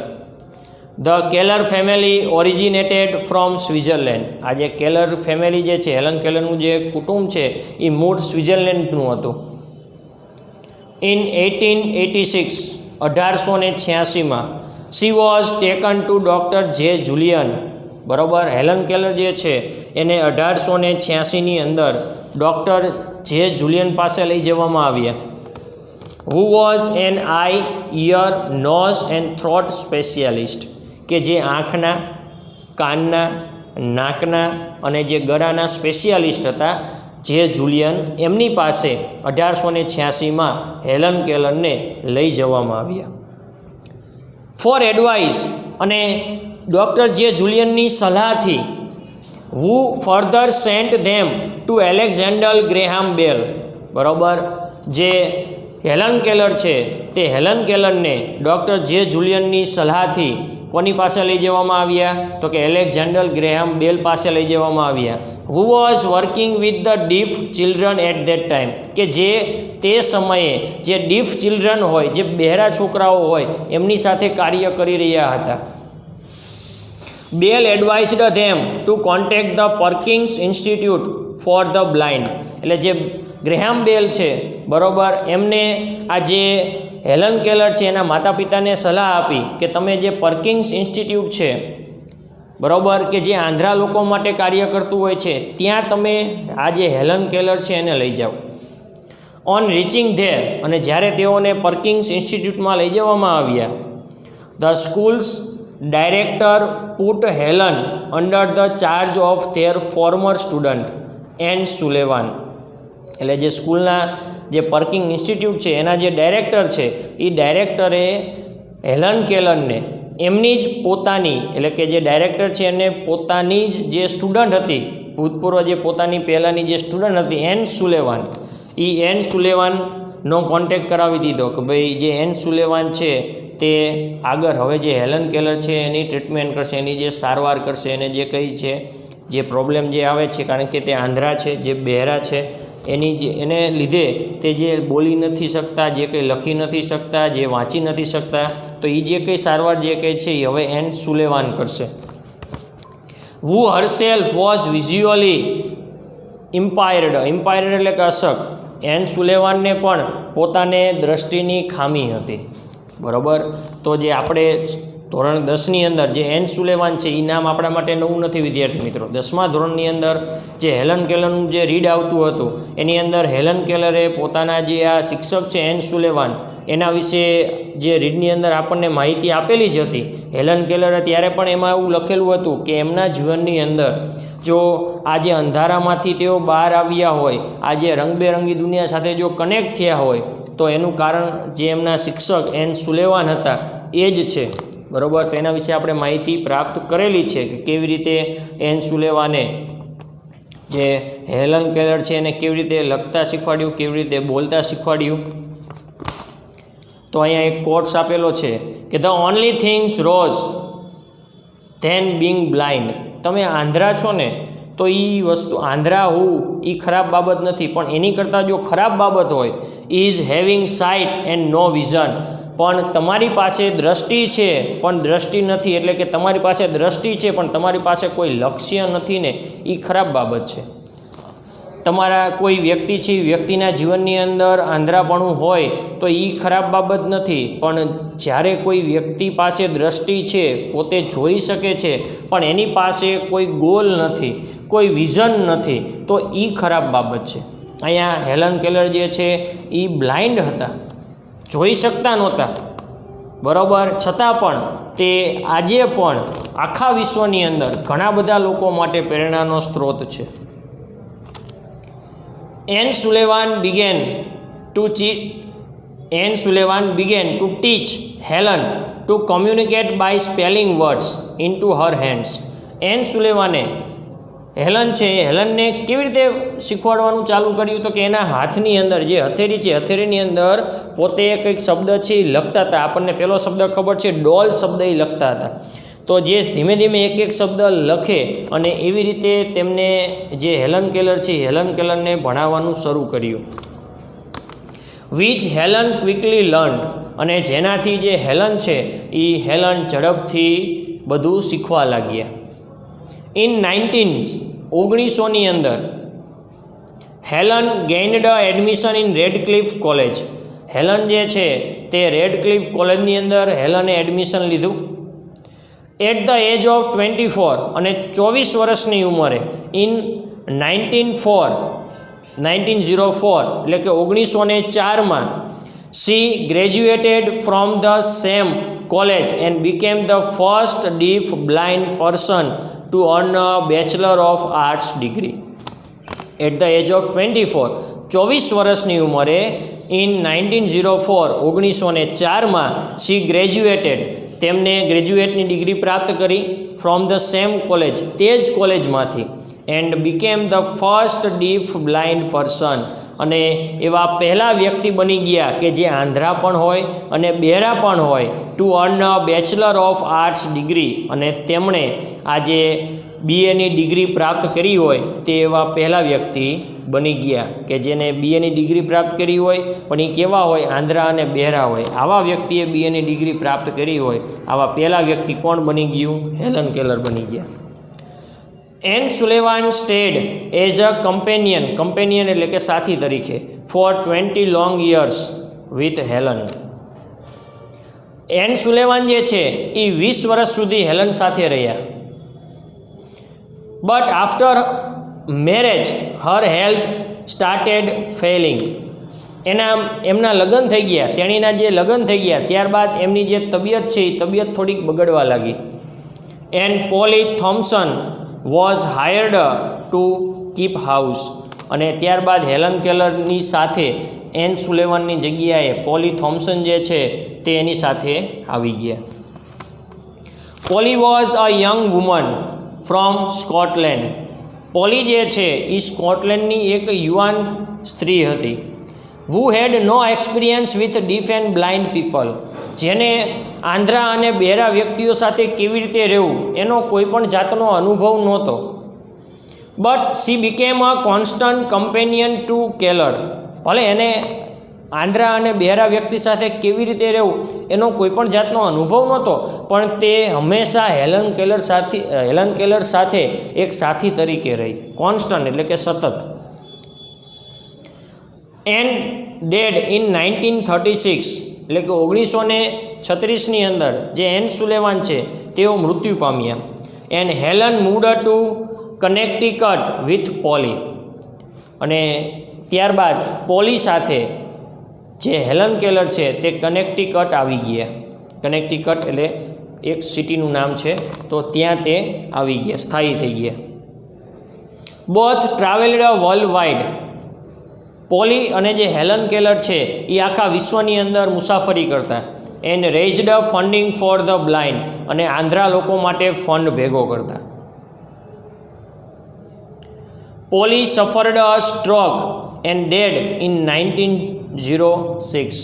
The Keller family originated from Switzerland. આ જે કેલર ફેમિલી જે છે, હેલન કેલરનું જે કુટુંબ છે એ મૂળ સ્વિટ્ઝરલેન્ડનું હતું. ઇન 1886 1886માં she was taken to doctor J Julian. બરાબર, હેલન કેલર જે છે એને 1886ની અંદર ડૉક્ટર જે જુલિયન પાસે લઈ જવામાં આવ્યા. Who was an eye, ear, nose and throat specialist. કે જે આંખના, કાનના, નાકના અને જે ગળાના સ્પેશિયાલિસ્ટ હતા જે જુલિયન. એમની પાસે 1886માં હેલન કેલરને લઈ જવામાં આવ્યા. ફોર એડવાઇસ, અને ડૉક્ટર જે જુલિયનની સલાહથી who further sent them to Alexander Graham Bell. બરાબર, જે હેલન કેલર છે તે હેલન કેલરને ડૉક્ટર જે જુલિયનની સલાહથી કોની પાસે લઈ જવામાં આવ્યા? તો કે એલેક્ઝાન્ડર ગ્રેહામ બેલ પાસે લઈ જવામાં આવ્યા. Who was working with the deaf children at that time. કે જે તે સમયે જે ડીફ ચિલ્ડ્રન હોય, જે બહેરા છોકરાઓ હોય, એમની સાથે કાર્ય કરી રહ્યા હતા. Bell advised them to contact the Perkins Institute for the blind. એટલે જે ગ્રેહામ બેલ છે, બરાબર, એમને આ જે હેલન કેલર છે એના માતા પિતાને સલાહ આપી કે તમે જે પર્કિન્સ ઇન્સ્ટિટ્યૂટ છે, બરાબર, કે જે આંધળા લોકો માટે કાર્ય કરતું હોય છે, ત્યાં તમે આ જે હેલન કેલર છે એને લઈ જાઓ. ઓન રીચિંગ ધેર, અને જ્યારે તેઓને પર્કિન્સ ઇન્સ્ટિટ્યૂટમાં લઈ જવામાં આવ્યા, the school's director put Helen under the charge of their former student Anne Sullivan. એટલે જે સ્કૂલના જે પર્કિંગ ઇન્સ્ટિટ્યૂટ છે એના જે ડાયરેક્ટર છે એ ડાયરેક્ટરે હેલન કેલરને એમની જ પોતાની, એટલે કે જે ડાયરેક્ટર છે એને પોતાની જ જે સ્ટુડન્ટ હતી, ભૂતપૂર્વ જે પોતાની પહેલાંની જે સ્ટુડન્ટ હતી એન સુલેવાન, એ એન સુલેવાનનો કોન્ટેક્ટ કરાવી દીધો કે ભાઈ જે એન સુલેવાન છે તે આગળ હવે જે હેલન કેલર છે એની ટ્રીટમેન્ટ કરશે, એની જે સારવાર કરશે, એને જે કંઈ છે જે પ્રોબ્લેમ જે આવે છે, કારણ કે તે આંધળા છે, જે બહેરા છે, એની જે એને લીધે તે જે બોલી નથી શકતા, જે કંઈ લખી નથી શકતા, જે વાંચી નથી શકતા, તો એ જે કંઈ સારવાર જે કંઈ છે એ હવે એન સુલેવાન કરશે. હુ હરસેલ્ફ વોઝ વિઝ્યુઅલી ઇમ્પાયર્ડ. એટલે કે અશક. એન સુલેવાનને પણ પોતાને દ્રષ્ટિની ખામી હતી. બરાબર, તો જે આપણે ધોરણ 10ની અંદર જે એન સુલેવાન છે એ નામ આપણા માટે નવું નથી વિદ્યાર્થી મિત્રો. 10મા ધોરણની અંદર જે હેલન કેલરનું જે રીડ આવતું હતું એની અંદર હેલન કેલરે પોતાના જે આ શિક્ષક છે એન સુલેવાન એના વિશે જે રીડની અંદર આપણને માહિતી આપેલી જ હતી. હેલન કેલરે ત્યારે પણ એમાં એવું લખેલું હતું કે એમના જીવનની અંદર જો આ જે અંધારામાંથી તેઓ બહાર આવ્યા હોય, આ જે રંગબેરંગી દુનિયા સાથે જો કનેક્ટ થયા હોય, તો એનું કારણ જે એમના શિક્ષક એન સુલેવાન હતા એ જ છે. બરાબર, તો એના વિશે આપણે માહિતી પ્રાપ્ત કરેલી છે કે કેવી રીતે એન સુલેવાને જે હેલન કેલર છે એને કેવી રીતે લખતા શીખવાડ્યું, કેવી રીતે બોલતા શીખવાડ્યું. તો અહીંયા એક કોટ્સ આપેલો છે કે the only things worse than being blind. તમે આંધળા છો ને તો એ વસ્તુ આંધળા હોવું એ ખરાબ બાબત નથી, પણ એની કરતાં જો ખરાબ બાબત હોય is having sight and no vision. પણ તમારી પાસે દ્રષ્ટિ છે પણ દ્રષ્ટિ નથી, એટલે કે તમારી પાસે દ્રષ્ટિ છે પણ તમારી પાસે કોઈ લક્ષ્ય નથી ને, એ ખરાબ બાબત છે. તમારા કોઈ વ્યક્તિ છે, વ્યક્તિના જીવનની અંદર આંધળાપણું હોય તો એ ખરાબ બાબત નથી, પણ જ્યારે કોઈ વ્યક્તિ પાસે દ્રષ્ટિ છે, પોતે જોઈ શકે છે, પણ એની પાસે કોઈ ગોલ નથી, કોઈ વિઝન નથી, તો એ ખરાબ બાબત છે. અહીંયા હેલન કેલર જે છે એ બ્લાઇન્ડ હતા, જોઈ શકતા નહોતા. બરાબર, છતાં પણ તે આજે પણ આખા વિશ્વની અંદર ઘણા બધા લોકો માટે પ્રેરણાનો સ્ત્રોત છે. Anne Sullivan began to teach Helen to communicate by spelling words into her hands. Anne સુલેવાને હેલન છે એ હેલનને કેવી રીતે શીખવાડવાનું ચાલુ કર્યું? તો કે એના હાથની અંદર જે હથેળી છે, હથેળીની અંદર પોતે કંઈક શબ્દ છે એ લખતા હતા. આપણને પહેલો શબ્દ ખબર છે, ડોલ શબ્દ એ લખતા હતા. તો જે ધીમે ધીમે એક એક શબ્દ લખે અને એવી રીતે તેમને જે હેલન કેલર છે હેલન કેલરને ભણાવવાનું શરૂ કર્યું. વિચ હેલન ક્વિકલી લર્ન્ડ, અને જેનાથી જે હેલન છે એ હેલન ઝડપથી બધું શીખવા લાગ્યા. ઇન 1900ની અંદર Helen gained admission in Radcliffe college. Helen જે છે તે રેડક્લિફ કોલેજની અંદર હેલને એડમિશન લીધું. એટ ધ એજ ઓફ 24, અને 24 વર્ષની ઉંમરે, ઇન 1904 એટલે કે 1904માં she graduated from the same college and became the first deaf blind person to earn a Bachelor of Arts degree. At the age of 24, 24 વર્ષની ઉંમરે, ઇન 1904માં she graduated, તેમને ગ્રેજ્યુએટની degree પ્રાપ્ત કરી, ફ્રોમ ધ સેમ કોલેજ, તે જ કોલેજમાંથી, and became the first deaf blind person, અને એવા પહેલા વ્યક્તિ બની ગયા કે જે આંધળા પણ હોય અને બહેરા પણ હોય, to earn a bachelor of arts degree, અને તેમણે આજે બીએની ડિગ્રી પ્રાપ્ત કરી હોય તે એવા પહેલા વ્યક્તિ બની ગયા કે જેને બીએની ડિગ્રી પ્રાપ્ત કરી હોય, પણ એ કેવા હોય? આંધળા અને બહેરા હોય. આવા વ્યક્તિએ બીએની ડિગ્રી પ્રાપ્ત કરી હોય, આવા પહેલા વ્યક્તિ કોણ બની ગયું? હેલન કેલર બની ગયા. Anne Sullivan stayed as a companion એટલે કે સાથી તરીકે, for 20 long years with Helen. Anne Sullivan જે છે એ 20 વર્ષ સુધી હેલન સાથે રહ્યા. But after marriage her health started failing. એમના લગ્ન થઈ ગયા, તેણીના જે લગ્ન થઈ ગયા ત્યારબાદ એમની જે તબિયત છે એ તબિયત થોડીક બગડવા લાગી. And poly Thomson was hired to keep house, અને ત્યારબાદ હેલન કેલરની સાથે એન સુલેવાનની જગ્યાએ પોલી થોમ્સન જે છે તે એની સાથે આવી ગયા. Poly was a young woman from Scotland. Poly જે છે એ સ્કોટલેન્ડની એક યુવાન સ્ત્રી હતી. who had no experience with deaf and blind people, જેને આંધળા અને બહેરા વ્યક્તિઓ સાથે કેવી રીતે રહેવું એનો કોઈ પણ જાતનો અનુભવ નહોતો. But she became a constant companion to Keller. ભલે એને આંધળા અને બહેરા વ્યક્તિ સાથે કેવી રીતે રહેવું એનો કોઈ પણ જાતનો અનુભવ નહોતો, પણ તે હંમેશા હેલન કેલર સાથે એક સાથી તરીકે રહી. કોન્સ્ટન્ટ એટલે કે સતત. એન્ડ ડેડ ઇન 1936 એટલે કે 1936ની અંદર જે એન સુલેવાન છે તેઓ મૃત્યુ પામ્યા. And Helen moved to Connecticut with Polly, અને ત્યારબાદ પોલી સાથે જે હેલન કેલર છે તે કનેક્ટિકટ આવી ગયા. કનેક્ટિકટ એટલે એક સિટીનું નામ છે, તો ત્યાં તે આવી ગયા, સ્થાયી થઈ ગયા. Both travelled world wide. Poly અને જે હેલન કેલર છે એ આખા વિશ્વની અંદર મુસાફરી કરતા. And raised funding for the blind, અને આંધળા લોકો માટે ફંડ ભેગો કરતા. Polly suffered a stroke and died in 1906.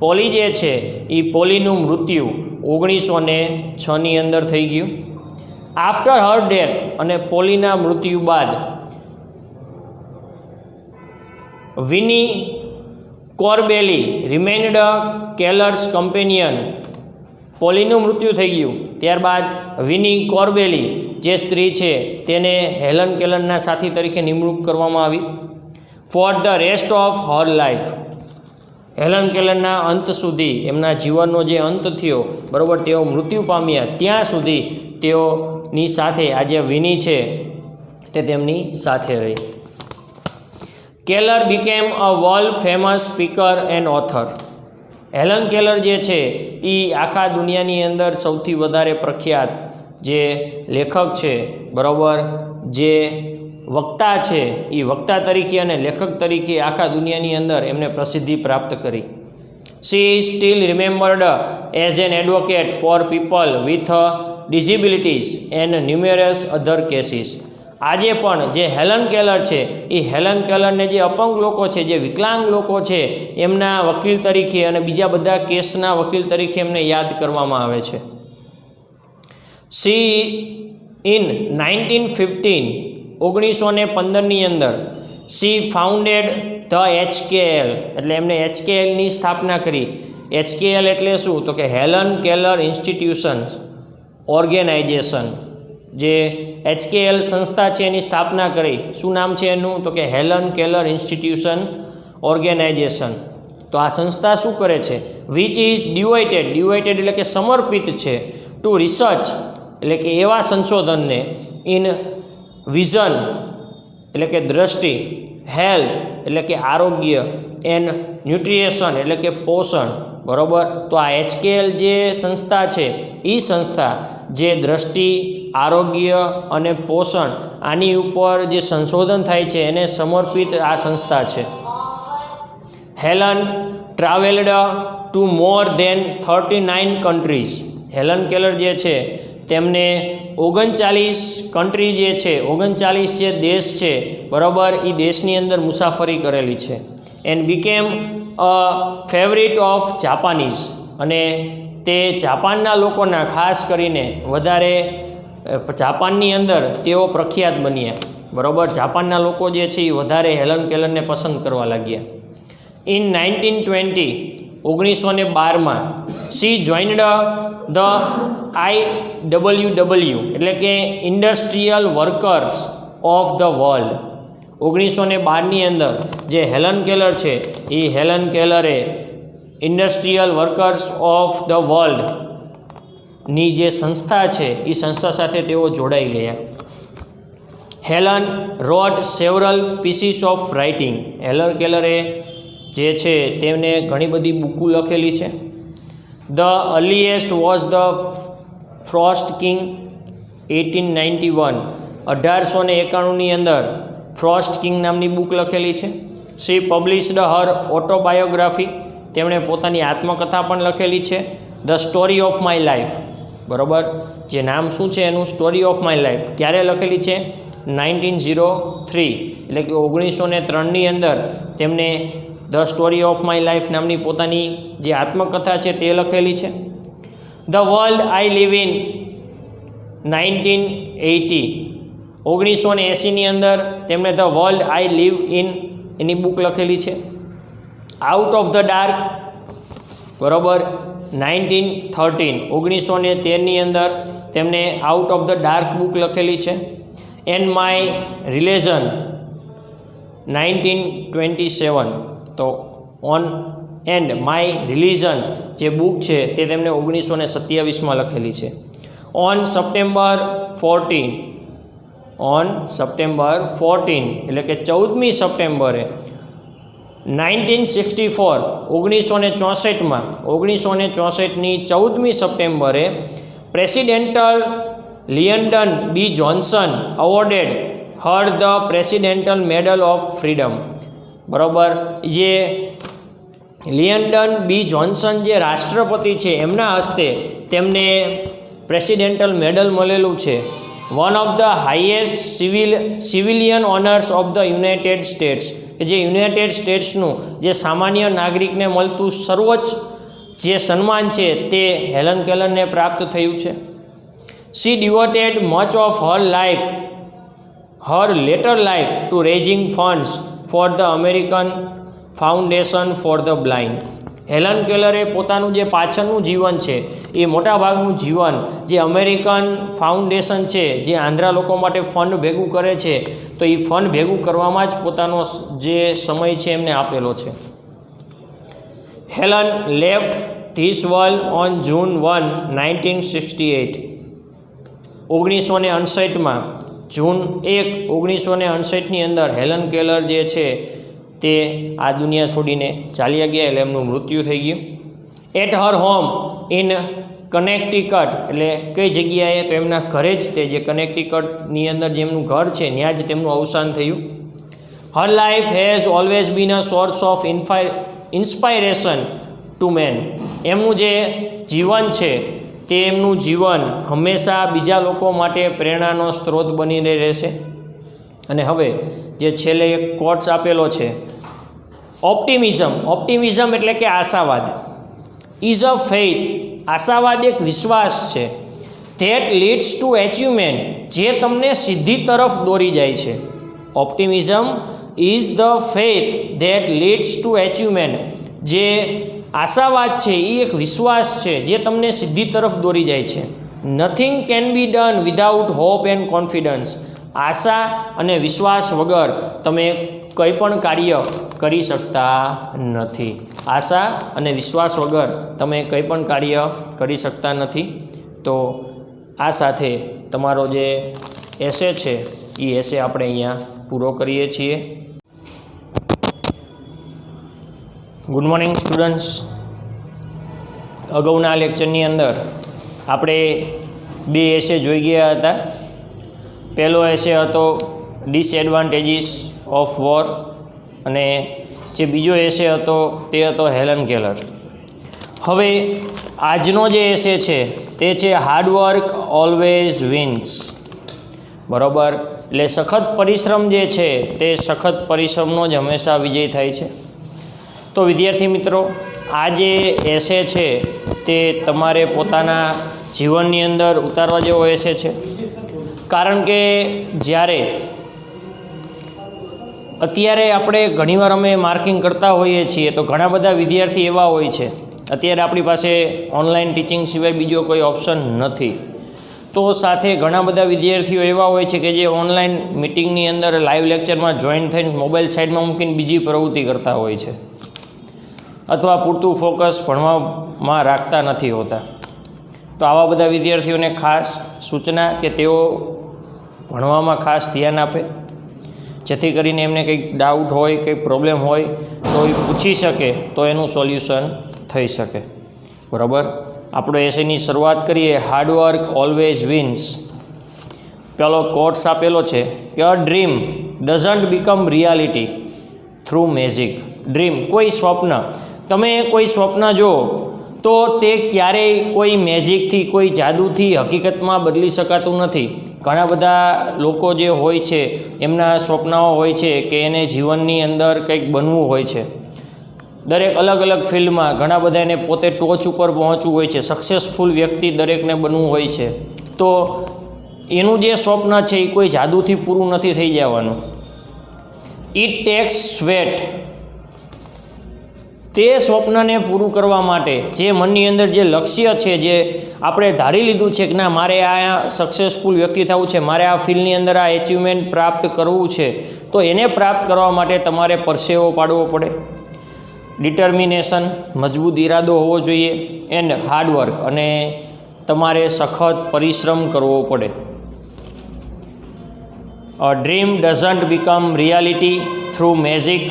Polly જે છે એ પોલીનું મૃત્યુ 1906ની અંદર થઈ ગયું. આફ્ટર હર ડેથ, અને પોલીના મૃત્યુ બાદ વિની કોર્બેલી રિમેન્ડ કેલર્સ કમ્પેનિયન. પોલીનું મૃત્યુ થઈ ગયું, ત્યારબાદ વિની કોર્બેલી જે સ્ત્રી છે તેને હેલન કેલરના સાથી તરીકે નિમણૂક કરવામાં આવી. For the rest of her life. Helen કેલરના અંત સુધી, એમના જીવનનો જે અંત થયો બરાબર, તેઓ મૃત્યુ પામ્યા ત્યાં સુધી તેઓની સાથે આ જે વિની છે તે તેમની સાથે રહી. Keller became a world famous speaker and author. Helen Keller જે છે એ આખા દુનિયાની અંદર સૌથી વધારે પ્રખ્યાત જે લેખક છે બરાબર, જે વક્તા છે એ વક્તા તરીકે અને લેખક તરીકે આખા દુનિયાની અંદર એમને પ્રસિદ્ધિ પ્રાપ્ત કરી. She is still remembered as an advocate for people with disabilities and numerous other cases. આજે પણ જે હેલન કેલર છે એ હેલન કેલરને જે અપંગ લોકો છે, જે વિકલાંગ લોકો છે, એમના વકીલ તરીકે અને બીજા બધા કેસના વકીલ તરીકે એમને યાદ કરવામાં આવે છે. સી ઇન 1915 1915ની અંદર સી ફાઉન્ડેડ ધ HKL એટલે એમને HKLની સ્થાપના કરી. HKL એટલે શું? તો કે હેલન કેલર ઇન્સ્ટિટ્યુશન ઓર્ગેનાઇઝેશન. જે HKL સંસ્થા છે એની સ્થાપના કરી. શું નામ છે એનું? તો કે હેલન કેલર ઇન્સ્ટિટ્યુશન ઓર્ગેનાઇઝેશન. તો આ સંસ્થા શું કરે છે? વિચ ઇઝ ડિવોટેડ એટલે કે સમર્પિત છે ટુ રિસર્ચ એટલે કે એવા સંશોધનને, ઇન વિઝન એટલે કે દ્રષ્ટિ, હેલ્થ એટલે કે આરોગ્ય, એન્ડ ન્યુટ્રિશન એટલે કે પોષણ. બરાબર. તો આ HKL જે સંસ્થા છે એ સંસ્થા જે દ્રષ્ટિ, આરોગ્ય અને પોષણ આની ઉપર જે સંશોધન થાય છે એને સમર્પિત આ સંસ્થા છે. હેલન ટ્રાવેલ્ડ ટુ મોર દેન 39 કન્ટ્રીઝ. હેલન કેલર જે છે તેમને 39 કન્ટ્રી જે છે, 39 જે દેશ છે, બરાબર, એ દેશની અંદર મુસાફરી કરેલી છે. And became a favourite of Japanese અને તે જાપાનના લોકોના, ખાસ કરીને વધારે જાપાનની અંદર તેઓ પ્રખ્યાત બન્યા. બરાબર. જાપાનના લોકો જે છે એ વધારે હેલન કેલરને પસંદ કરવા લાગ્યા. ઇન 1920 1912માં સી જોઈન્ડ ધ IWW એટલે કે industrial workers of the world. 1912ની અંદર જે હેલન કેલર છે એ હેલન કેલરે ઇન્ડસ્ટ્રીયલ વર્કર્સ ઓફ ધ વર્લ્ડની જે સંસ્થા છે એ સંસ્થા સાથે તેઓ જોડાઈ ગયા. Helen wrote several pieces of writing. Helen કેલરે જે છે તેમને ઘણી બધી બુકો લખેલી છે. The earliest was the Frost King 1891 1891ની અંદર ફ્રોસ્ટ કિંગ નામની બુક લખેલી છે. સી પબ્લિશ્ડ હર ઓટોબાયોગ્રાફી. તેમણે પોતાની આત્મકથા પણ લખેલી છે. The story of my life. બરાબર. જે નામ શું છે એનું? Story of my life. ક્યારે લખેલી છે? 1903 એટલે કે 1903ની અંદર તેમને the story of my life નામની પોતાની જે આત્મકથા છે તે લખેલી છે. The world I live in 1980 1980ની અંદર તેમણે the world I live in any book લખેલી છે. Out of the dark. બરાબર. 1913 1913ની અંદર તેમને out of the dark book લખેલી છે. And my relation 1927. તો ઓન એન્ડ માય રિલિઝન જે બુક છે તે તેમણે 1927માં લખેલી છે. ઓન સપ્ટેમ્બર 14 એટલે કે 14મી સપ્ટેમ્બરે 1964 1964માં 1964ની 14મી સપ્ટેમ્બરે presidential Lyndon B Johnson awarded her the Presidential Medal of Freedom. બરાબર. જે લિયન્ડન બી જોન્સન જે રાષ્ટ્રપતિ છે એમના હસ્તે તેમને પ્રેસિડેન્ટલ મેડલ મળેલું છે. One of the highest civilian honours of the United States. કે જે યુનાઇટેડ સ્ટેટ્સનું જે સામાન્ય નાગરિકને મળતું સર્વોચ્ચ જે સન્માન છે તે હેલન કેલરને પ્રાપ્ત થયું છે. She devoted much of her later life to raising funds for the American Foundation for the Blind. Helen કેલરે પોતાનું જે પાછળનું જીવન છે એ મોટાભાગનું જીવન જે અમેરિકન ફાઉન્ડેશન છે જે આંધ્રા લોકો માટે ફંડ ભેગું કરે છે તો એ ફંડ ભેગું કરવામાં જ પોતાનો જે સમય છે એમને આપેલો છે. Helen left this world on June 1 1968 1959માં જૂન 1 1959ની અંદર હેલન કેલર જે છે તે આ દુનિયા છોડીને ચાલ્યા ગયા, એટલે એમનું મૃત્યુ થઈ ગયું. At her home in Connecticut એટલે કઈ જગ્યાએ? તો એમના ઘરે જ, તે જે કનેક્ટિકટની અંદર જેમનું ઘર છે ત્યાં જ તેમનું અવસાન થયું. Her life has always been a source of inspiration to men. એમનું જે જીવન છે તે એમનું જીવન હંમેશા બીજા લોકો માટે પ્રેરણાનો સ્ત્રોત બનીને રહેશે. અને હવે જે છેલ્લે એક કોટ્સ આપેલો છે, ઓપ્ટિમિઝમ એટલે કે આશાવાદ. ઇઝ અ ફેઇથ, આશાવાદ એક વિશ્વાસ છે. ધેટ લીડ્સ ટુ અચીવમેન્ટ, જે તમને સિદ્ધિ તરફ દોરી જાય છે. Optimism is the faith that leads two achievement, જે આશાવાદ છે એ એક વિશ્વાસ છે જે તમને સિદ્ધિ તરફ દોરી જાય છે. Nothing can be done without hope and confidence, આશા અને વિશ્વાસ વગર તમે કંઈ પણ કાર્ય કરી શકતા નથી. આશા અને વિશ્વાસ વગર તમે કંઈ પણ કાર્ય કરી શકતા નથી. તો આ સાથે તમારો જે એસે છે એ એસે આપણે અહીંયા પૂરો કરીએ છીએ. Good morning students. અગાઉના લેક્ચરની અંદર આપણે 2 એસે જોઈ ગયા હતા. પહેલો એસે હતો ડિસએડવાન્ટેજીસ ઓફ વોર, અને જે બીજો એસે હતો તે હતો હેલન કેલર. હવે આજનો જે એસે છે તે છે હાર્ડવર્ક ઓલવેઝ વિન્સ. બરાબર, એટલે સખત પરિશ્રમ જે છે તે સખત પરિશ્રમનો જ હંમેશા વિજય થાય છે. તો વિદ્યાર્થી મિત્રો, આ જે એસે છે તે તમારે પોતાના જીવનની અંદર ઉતારવા જેવો એસે છે. કારણ કે જ્યારે અત્યારે આપણે ઘણીવાર અમે માર્કિંગ કરતા હોઈએ છીએ તો ઘણા બધા વિદ્યાર્થી એવા હોય છે, અત્યારે આપણી પાસે ઓનલાઈન ટીચિંગ સિવાય બીજો કોઈ ઓપ્શન નથી. તો સાથે ઘણા બધા વિદ્યાર્થીઓ એવા હોય છે કે જે ઓનલાઈન મિટિંગની અંદર લાઈવ લેક્ચરમાં જોઈન થઈને મોબાઈલ સાઈડમાં મૂકીને બીજી પ્રવૃત્તિ કરતા હોય છે, અથવા પૂરતું ફોકસ ભણવામાં રાખતા નથી હોતા. તો આવા બધા વિદ્યાર્થીઓને ખાસ સૂચના કે તેઓ ભણવામાં ખાસ ધ્યાન આપે, જેથી કરીને એમને કંઈક ડાઉટ હોય, કંઈક પ્રોબ્લેમ હોય તો એ પૂછી શકે, તો એનું સોલ્યુશન થઈ શકે. બરાબર, આપણો એસેની શરૂઆત કરીએ. Hard work always wins. પેલો કોટ્સ આપેલો છે કે અ dream doesn't become reality through magic. Dream, કોઈ સ્વપ્ન, તમે કોઈ સ્વપ્ન જુઓ તો તે ક્યારેય કોઈ મેજિકથી, કોઈ જાદુથી હકીકતમાં બદલી શકાતું નથી. ઘણા બધા લોકો જે હોય છે એમના સ્વપ્નાઓ હોય છે કે એને જીવનની અંદર કંઈક બનવું હોય છે. દરેક અલગ અલગ ફિલ્ડમાં ઘણા બધા એને પોતે ટોચ ઉપર પહોંચવું હોય છે, સક્સેસફુલ વ્યક્તિ દરેકને બનવું હોય છે. તો એનું જે સ્વપ્ન છે એ કોઈ જાદુથી પૂરું નથી થઈ જવાનું. It tax sweat. તે સ્વપ્નને પૂરું કરવા માટે જે મનની અંદર જે લક્ષ્ય છે, જે આપણે ધારી લીધું છે કે ના મારે આ સક્સેસફુલ વ્યક્તિ થવું છે, મારે આ ફિલ્ડની અંદર આ એચિવમેન્ટ પ્રાપ્ત કરવું છે, તો એને પ્રાપ્ત કરવા માટે તમારે પરસેવો પાડવો પડે. ડિટર્મિનેશન, મજબૂત ઈરાદો હોવો જોઈએ, એન્ડ હાર્ડવર્ક, અને તમારે સખત પરિશ્રમ કરવો પડે. A dream doesn't become reality through magic.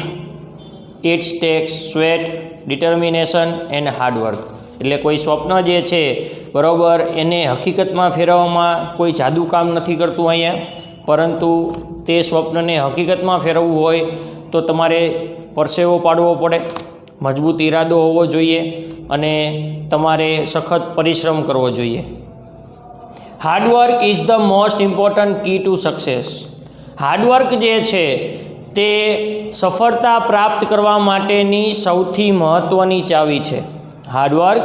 It's takes sweat, determination and hard work. એટલે કોઈ સ્વપ્ન જે છે બરાબર એને હકીકતમાં ફેરવવામાં કોઈ જાદુ કામ નથી કરતું અહીંયા, પરંતુ તે સ્વપ્નને હકીકતમાં ફેરવવું હોય તો તમારે પરસેવો પાડવો પડે, મજબૂત ઈરાદો હોવો જોઈએ, અને તમારે સખત પરિશ્રમ કરવો જોઈએ. Hard work is the most important key to success. Hard work જે છે તે સફળતા પ્રાપ્ત કરવા માટેની સૌથી મહત્ત્વની ચાવી છે. Hard work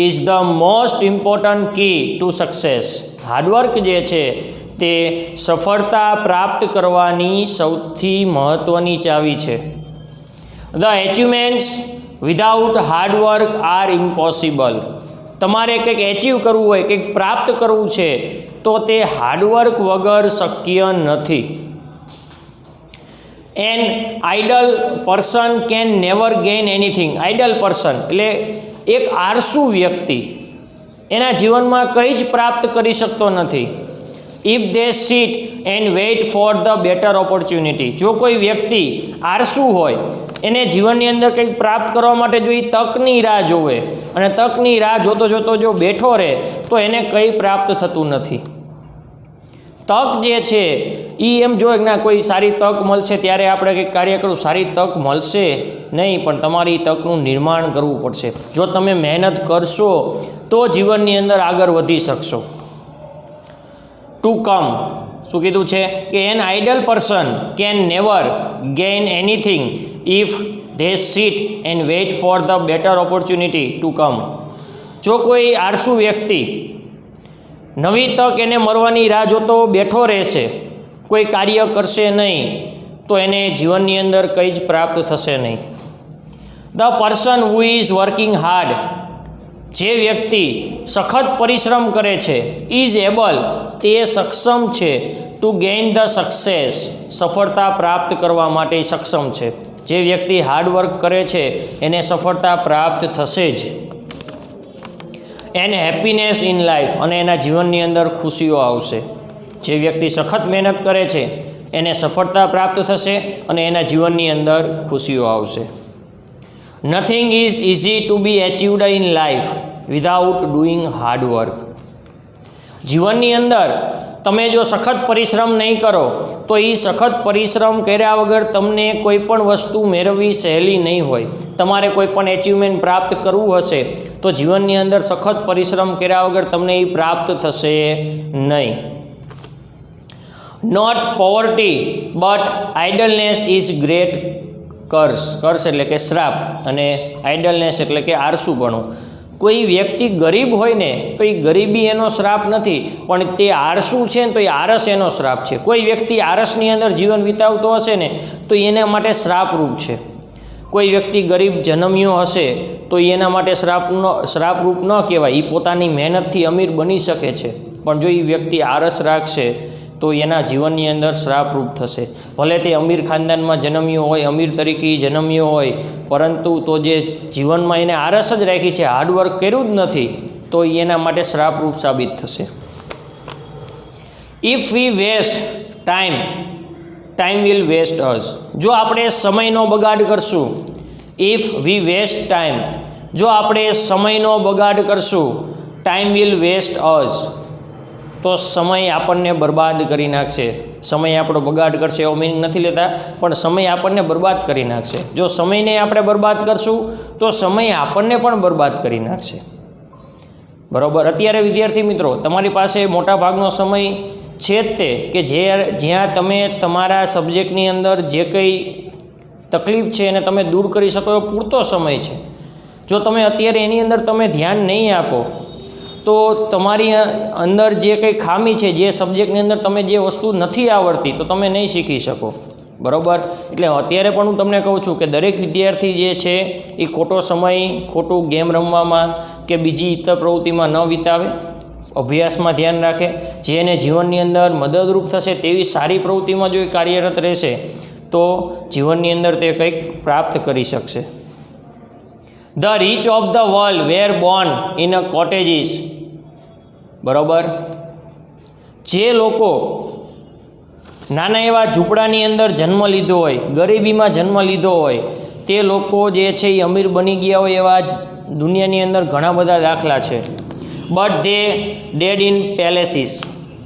is the most important key to success. Hard work જે છે તે સફળતા પ્રાપ્ત કરવાની સૌથી મહત્ત્વની ચાવી છે. The achievements without hard work are impossible. તમારે કંઈક એચિવ કરવું હોય, કંઈક પ્રાપ્ત કરવું છે, તો તે હાર્ડવર્ક વગર શક્ય નથી. An idle person can never gain anything. Idle person એટલે એક આળસુ વ્યક્તિ એના જીવનમાં કંઈ જ પ્રાપ્ત કરી શકતો નથી. If they sit and wait for the better opportunity. જો કોઈ વ્યક્તિ આળસુ હોય, એને જીવનની અંદર કંઈક પ્રાપ્ત કરવા માટે જો એ તકની રાહ જોવે, અને તકની રાહ જોતો જોતો જો બેઠો રહે, તો એને કંઈ પ્રાપ્ત થતું નથી. તક જે છે એ એમ જોઈએ કે ના કોઈ સારી તક મળશે ત્યારે આપણે કંઈક કાર્ય કરવું. સારી તક મળશે નહીં, પણ તમારી તકનું નિર્માણ કરવું પડશે. જો તમે મહેનત કરશો તો જીવનની અંદર આગળ વધી શકશો. ટુ કમ શું કીધું છે કે an idle person can never gain anything if they sit and wait for the better opportunity to come. જો કોઈ આળસુ વ્યક્તિ નવી તક એને મળવાની રાહ જોતો બેઠો રહેશે, કોઈ કાર્ય કરશે નહીં, તો એને જીવનની અંદર કંઈ જ પ્રાપ્ત થશે નહીં. The person who is working hard, જે વ્યક્તિ સખત પરિશ્રમ કરે છે, ઇઝ એબલ, તે સક્ષમ છે, ટુ ગેઇન ધ સક્સેસ, સફળતા પ્રાપ્ત કરવા માટે સક્ષમ છે. જે વ્યક્તિ હાર્ડવર્ક કરે છે એને સફળતા પ્રાપ્ત થશે જ. એન્ડ હેપીનેસ ઇન લાઈફ, અને એના જીવનની અંદર ખુશીઓ આવશે. જે વ્યક્તિ સખત મહેનત કરે છે એને સફળતા પ્રાપ્ત થશે અને એના જીવનની અંદર ખુશીઓ આવશે. Nothing is easy to be achieved in life without doing hard work. જીવનની અંદર તમે જો સખત પરિશ્રમ નહીં કરો તો એ સખત પરિશ્રમ કર્યા વગર તમને કોઈ પણ વસ્તુ મેળવવી સહેલી નહીં હોય. તમારે કોઈ પણ એચિવમેન્ટ પ્રાપ્ત કરવું હશે તો જીવનની અંદર સખત પરિશ્રમ કર્યા વગર તમને એ પ્રાપ્ત થશે નહીં. Not poverty but idleness is great curse. Curse એટલે કે શ્રાપ, અને આઇડલનેસ એટલે કે આળસુપણું. કોઈ વ્યક્તિ ગરીબ હોય ને તો એ ગરીબી એનો શ્રાપ નથી, પણ તે આળસુ છે ને તો એ આળસ એનો શ્રાપ છે. કોઈ વ્યક્તિ આળસની અંદર જીવન વિતાવતો હશે ને તો એના માટે શ્રાપરૂપ છે. કોઈ વ્યક્તિ ગરીબ જન્મ્યો હશે તો એના માટે શ્રાપરૂપ ન કહેવાય. એ પોતાની મહેનતથી અમીર બની શકે છે, પણ જો એ વ્યક્તિ આળસ રાખશે તો એના જીવનની અંદર શ્રાપરૂપ થશે. ભલે તે અમીર ખાનદાનમાં જન્મ્યો હોય, અમીર તરીકે જન્મ્યો હોય, પરંતુ તો જે જીવનમાં એને આળસ જ રાખી છે, હાર્ડવર્ક કર્યું જ નથી, તો એના માટે શ્રાપરૂપ સાબિત થશે. If we waste time, time will waste us. જો આપણે સમયનો બગાડ કરશું, ઇફ વી વેસ્ટ ટાઈમ, જો આપણે સમયનો બગાડ કરશું, ટાઈમ વિલ વેસ્ટ અસ, તો સમય આપણને બરબાદ કરી નાખશે. સમય આપણો બગાડ કરશે એવો મિનિંગ નથી લેતા, પણ સમય આપણને બરબાદ કરી નાખશે. જો સમયને આપણે બરબાદ કરશું તો સમય આપણને પણ બરબાદ કરી નાખશે. બરાબર. અત્યારે વિદ્યાર્થી મિત્રો, તમારી પાસે મોટા ભાગનો સમય છે જ તે કે જ્યાં તમે તમારા સબ્જેક્ટની અંદર જે કંઈ તકલીફ છે એને તમે દૂર કરી શકો એવો પૂરતો સમય છે. જો તમે અત્યારે એની અંદર તમે ધ્યાન નહીં આપો તો તમારી અંદર જે કંઈ ખામી છે, જે સબ્જેક્ટની અંદર તમે જે વસ્તુ નથી આવડતી તો તમે નહીં શીખી શકો. બરાબર. એટલે અત્યારે પણ હું તમને કહું છું કે દરેક વિદ્યાર્થી જે છે એ ખોટો સમય ખોટું ગેમ રમવામાં કે બીજી ઇતર પ્રવૃત્તિમાં ન વિતાવે, અભ્યાસમાં ધ્યાન રાખે. જે એને જીવનની અંદર મદદરૂપ થશે તેવી સારી પ્રવૃત્તિમાં જો એ કાર્યરત રહેશે તો જીવનની અંદર તે કંઈક પ્રાપ્ત કરી શકશે. The rich of the world were born in a cottages. બરાબર. જે લોકો નાના એવા ઝૂંપડાની અંદર જન્મ લીધો હોય, ગરીબીમાં જન્મ લીધો હોય, તે લોકો જે છે એ અમીર બની ગયા હોય એવા દુનિયાની અંદર ઘણા બધા દાખલા છે. But they died in palaces.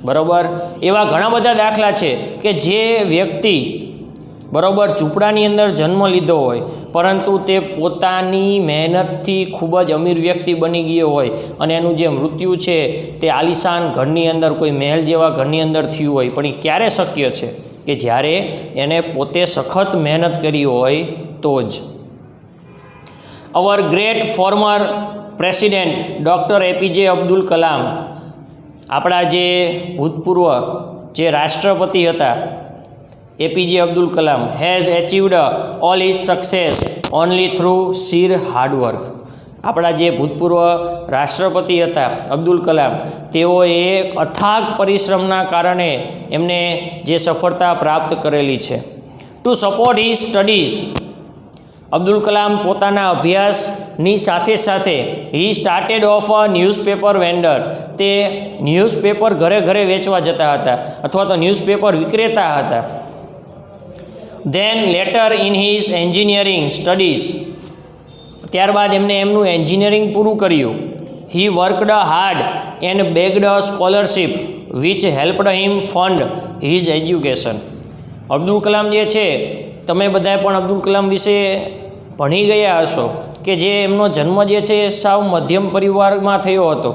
બરાબર. એવા ઘણા બધા દાખલા છે કે જે વ્યક્તિ બરાબર ઝૂંપડાની અંદર જન્મ લીધો હોય પરંતુ તે પોતાની મહેનતથી ખૂબ જ અમીર વ્યક્તિ બની ગયો હોય અને એનું જે મૃત્યુ છે તે આલિશાન ઘરની અંદર, કોઈ મહેલ જેવા ઘરની અંદર થયું હોય. પણ એ ક્યારે શક્ય છે? કે જ્યારે એને પોતે સખત મહેનત કરી હોય તો જ. Our great former president doctor APJ Abdul Kalam, આપણા જે ભૂતપૂર્વ જે રાષ્ટ્રપતિ હતા APJ Abdul Kalam, has achieved all his success only through sheer hard work. આપણા જે ભૂતપૂર્વ રાષ્ટ્રપતિ હતા અબ્દુલ કલામ, તેઓએ અથાગ પરિશ્રમના કારણે એમને જે સફળતા પ્રાપ્ત કરેલી છે. To support his studies, Abdul Kalam પોતાના અભ્યાસની સાથે સાથે he started of a newspaper vendor. તે ન્યૂઝપેપર ઘરે ઘરે વેચવા જતા હતા અથવા તો ન્યૂઝપેપર વિક્રેતા હતા. Then later in his engineering studies, ત્યારબાદ એમને એમનું એન્જિનિયરિંગ પૂરું કર્યું. He worked hard and bagged a scholarship which helped him fund his education. Abdul Kalam જે છે, તમે બધાએ પણ અબ્દુલ કલામ વિશે ભણી ગયા હશો કે જે એમનો જન્મ જે છે સાવ મધ્યમ પરિવારમાં થયો હતો.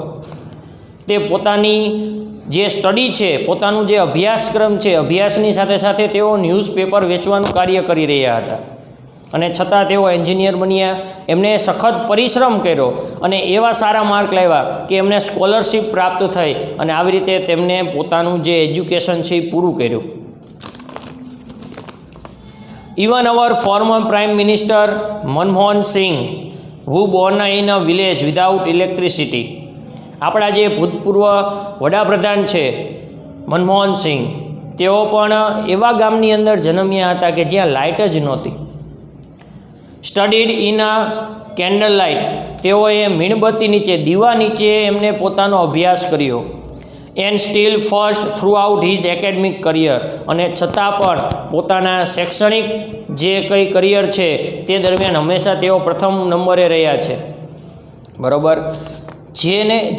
તે પોતાની જે સ્ટડી છે, પોતાનું જે અભ્યાસક્રમ છે, અભ્યાસની સાથે સાથે તેઓ ન્યૂઝપેપર વેચવાનું કાર્ય કરી રહ્યા હતા અને છતાં તેઓ એન્જિનિયર બન્યા. એમને સખત પરિશ્રમ કર્યો અને એવા સારા માર્ક લાવ્યા કે એમને સ્કોલરશિપ પ્રાપ્ત થઈ અને આવી રીતે તેમને પોતાનું જે એજ્યુકેશન છે એ પૂરું કર્યું. Even our former Prime Minister Manmohan Singh, who born in a village without electricity, આપણા જે ભૂતપૂર્વ વડાપ્રધાન છે મનમોહન સિંહ, તેઓ પણ એવા ગામની અંદર જન્મ્યા હતા કે જ્યાં લાઇટ જ નહોતી. Studied in a candle light, તેઓએ મીણબત્તી નીચે, દીવા નીચે એમને પોતાનો અભ્યાસ કર્યો. And steel first through out his academic career, અને છતાં પણ પોતાના શૈક્ષણિક જે કંઈ કરિયર છે તે દરમિયાન હંમેશા તેઓ પ્રથમ નંબરે રહ્યા છે. બરાબર.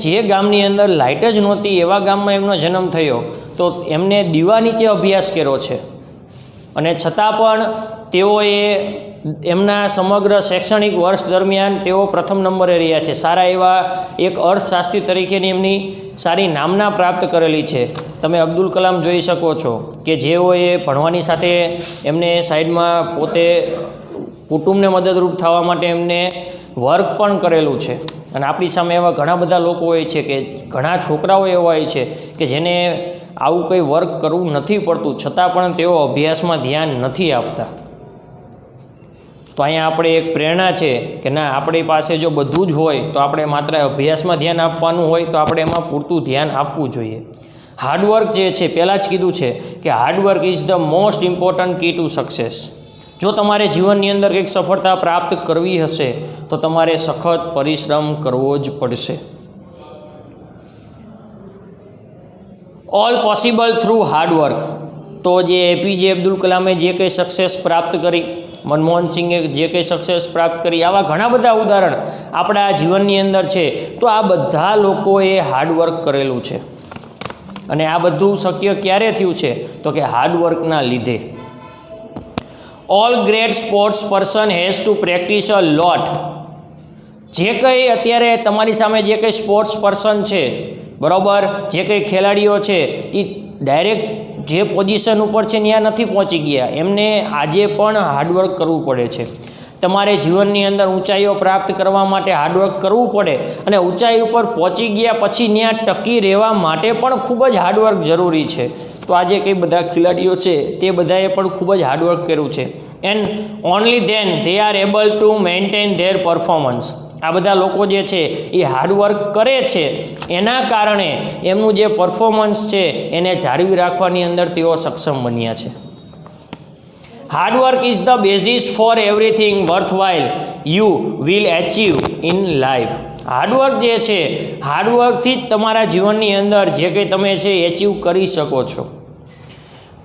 જે ગામની અંદર લાઇટ જ નહોતી એવા ગામમાં એમનો જન્મ થયો, તો એમને દીવા નીચે અભ્યાસ કર્યો છે અને છતાં પણ તેઓએ એમના સમગ્ર શૈક્ષણિક વર્ષ દરમિયાન તેઓ પ્રથમ નંબરે રહ્યા છે. સારા એવા એક અર્થશાસ્ત્રી તરીકેની એમની સારી નામના પ્રાપ્ત કરેલી છે. તમે અબ્દુલ કલામ જોઈ શકો છો કે જેઓએ ભણવાની સાથે એમને સાઈડમાં પોતે કુટુંબને મદદરૂપ થવા માટે એમને વર્ક પણ કરેલું છે. અને આપણી સામે એવા ઘણા બધા લોકો હોય છે કે ઘણા છોકરાઓ એવા હોય છે કે જેને આવું કંઈ વર્ક કરવું નથી પડતું, છતાં પણ તેઓ અભ્યાસમાં ધ્યાન નથી આપતા. તો અહીંયા આપણે એક પ્રેરણા છે કે ના, આપણી પાસે જો બધું જ હોય તો આપણે માત્ર અભ્યાસમાં ધ્યાન આપવાનું હોય તો આપણે એમાં પૂરતું ધ્યાન આપવું જોઈએ. હાર્ડવર્ક જે છે, પહેલાં જ કીધું છે કે hard work is the most important key to success. જો તમારે જીવનની અંદર કંઈક સફળતા પ્રાપ્ત કરવી હશે તો તમારે સખત પરિશ્રમ કરવો જ પડશે. All possible through hard work. તો જે એપીજે અબ્દુલ કલામે જે કંઈ સક્સેસ પ્રાપ્ત કરી, મનમોહન સિંઘે જે કંઈ સક્સેસ પ્રાપ્ત કરી, આવા ઘણા બધા ઉદાહરણ આપણા જીવનની અંદર છે. તો આ બધા લોકોએ હાર્ડવર્ક કરેલું છે અને આ બધું શક્ય ક્યારે થયું છે તો કે હાર્ડવર્કના લીધે. All great sports person has to practise a lot. જે કંઈ અત્યારે તમારી સામે જે કંઈ સ્પોર્ટ્સ પર્સન છે, બરાબર, જે કંઈ ખેલાડીઓ છે એ ડાયરેક્ટ જે પોઝિશન ઉપર છે ત્યાં નથી પહોંચી ગયા. એમને આજે પણ હાર્ડવર્ક કરવું પડે છે. તમારે જીવનની અંદર ઊંચાઈઓ પ્રાપ્ત કરવા માટે હાર્ડવર્ક કરવું પડે અને ઊંચાઈ ઉપર પહોંચી ગયા પછી ત્યાં ટકી રહેવા માટે પણ ખૂબ જ હાર્ડવર્ક જરૂરી છે. તો આજે કંઈ બધા ખેલાડીઓ છે તે બધાએ પણ ખૂબ જ હાર્ડવર્ક કર્યું છે. And only then they are able to maintain their performance. આ બધા લોકો જે છે એ હાર્ડવર્ક કરે છે, એના કારણે એમનું જે પરફોર્મન્સ છે એને જાળવી રાખવાની અંદર તેઓ સક્ષમ બન્યા છે. Hard work is the basis for everything worthwhile you will achieve in life. Hard work જે છે, હાર્ડવર્કથી જ તમારા જીવનની અંદર જે કંઈ તમે છે એચીવ કરી શકો છો.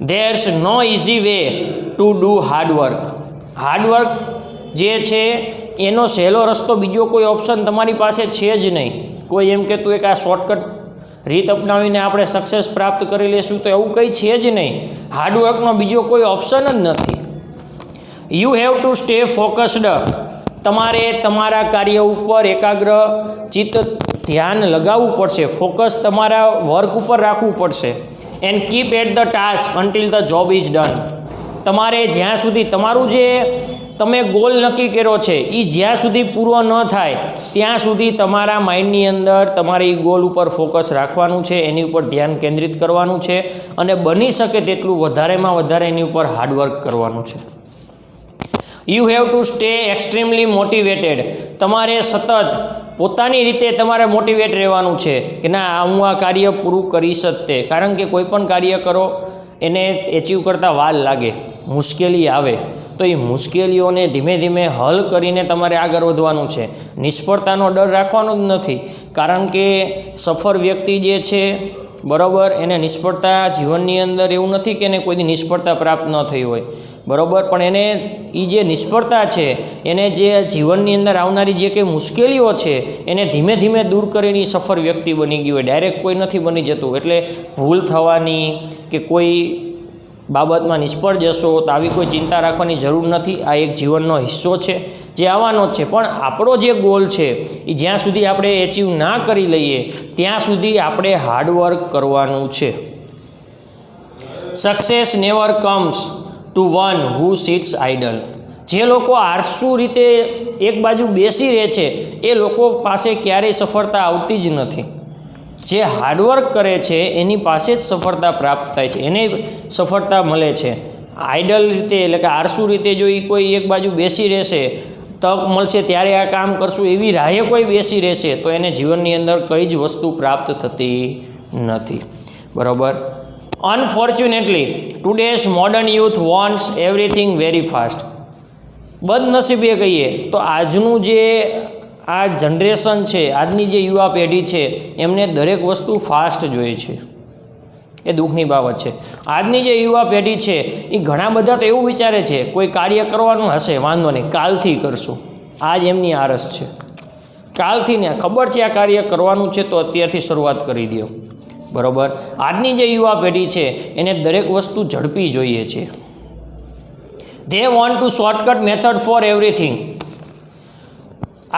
There's no easy way to do hard work. Hard work જે છે એનો સહેલો રસ્તો બીજો કોઈ ઓપ્શન તમારી પાસે છે જ નહીં. કોઈ એમ કહેતું એક આ શોર્ટકટ રીત અપનાવીને આપણે સક્સેસ પ્રાપ્ત કરી લઈશું તો એવું કંઈ છે જ નહીં. હાર્ડવર્કનો બીજો કોઈ ઓપ્શન જ નથી. You have to stay focused. તમારે તમારા કાર્ય ઉપર એકાગ્ર ચિત્ત ધ્યાન લગાવવું પડશે. ફોકસ તમારા વર્ક ઉપર રાખવું પડશે. And keep at the task until the job is done. તમારે જ્યાં સુધી તમારું જે તમે ગોલ નક્કી કર્યો છે એ જ્યાં સુધી પૂરો ન થાય ત્યાં સુધી તમારા માઇન્ડની અંદર તમારે એ ગોલ ઉપર ફોકસ રાખવાનું છે, એની ઉપર ધ્યાન કેન્દ્રિત કરવાનું છે અને બની શકે તેટલું વધારેમાં વધારે એની ઉપર હાર્ડવર્ક કરવાનું છે. You have to stay extremely motivated. તમારે સતત પોતાની રીતે તમારે મોટિવેટ રહેવાનું છે કે ના, હું આ કાર્ય પૂરું કરીશ જ તે. કારણ કે કોઈ પણ કાર્ય કરો એને એચીવ કરતાં વાર લાગે, મુશ્કેલી આવે, તો એ મુશ્કેલીઓને ધીમે ધીમે હલ કરીને તમારે આગળ વધવાનું છે. નિષ્ફળતાનો ડર રાખવાનો જ નથી. કારણ કે સફળ વ્યક્તિ જે છે, બરાબર, એને નિષ્ફળતા જીવનની અંદર એવું નથી કે એને કોઈ નિષ્ફળતા પ્રાપ્ત ન થઈ હોય, બરાબર, પણ એને એ જે નિષ્ફળતા છે એને જે જીવનની અંદર આવનારી જે કંઈ મુશ્કેલીઓ છે એને ધીમે ધીમે દૂર કરીને સફળ વ્યક્તિ બની ગઈ હોય. ડાયરેક્ટ કોઈ નથી બની જતું. એટલે ભૂલ થવાની કે કોઈ બાબતમાં નિષ્ફળ જશો તો આવી કોઈ ચિંતા રાખવાની જરૂર નથી. આ એક જીવનનો હિસ્સો છે જે આવવાનો જ છે, પણ આપણો જે ગોલ છે એ જ્યાં સુધી આપણે એચીવ ના કરી લઈએ ત્યાં સુધી આપણે હાર્ડવર્ક કરવાનું છે. Success never comes to one who sits idle. જે લોકો આળસુ રીતે એક બાજુ બેસી રહે છે એ લોકો પાસે ક્યારેય સફળતા આવતી જ નથી. જે હાર્ડવર્ક કરે છે એની પાસે જ સફળતા પ્રાપ્ત થાય છે, એને સફળતા મળે છે. આઇડલ રીતે એટલે કે આળસુ રીતે જો એ કોઈ એક બાજુ બેસી રહેશે, તક મળશે ત્યારે આ કામ કરશું એવી રાહે કોઈ બેસી રહેશે તો એને જીવનની અંદર કઈ જ વસ્તુ પ્રાપ્ત થતી નથી. બરાબર. Unfortunately today's modern youth wants everything very fast. બદનસીબે કહીએ તો આજનું જે આ જનરેશન છે, આજની જે યુવા પેઢી છે એમને દરેક વસ્તુ ફાસ્ટ જોઈએ છે. એ દુઃખની બાબત છે. આજની જે યુવા પેઢી છે એ ઘણા બધા તો એવું વિચારે છે કોઈ કાર્ય કરવાનું હશે વાંધો નહીં કાલથી કરશું, આજ એમની આળસ છે. કાલથી ને ખબર છે આ કાર્ય કરવાનું છે તો અત્યારથી શરૂઆત કરી દો. બરાબર. આજની જે યુવા પેઢી છે એને દરેક વસ્તુ ઝડપી જોઈએ છે. They want to shortcut method for everything.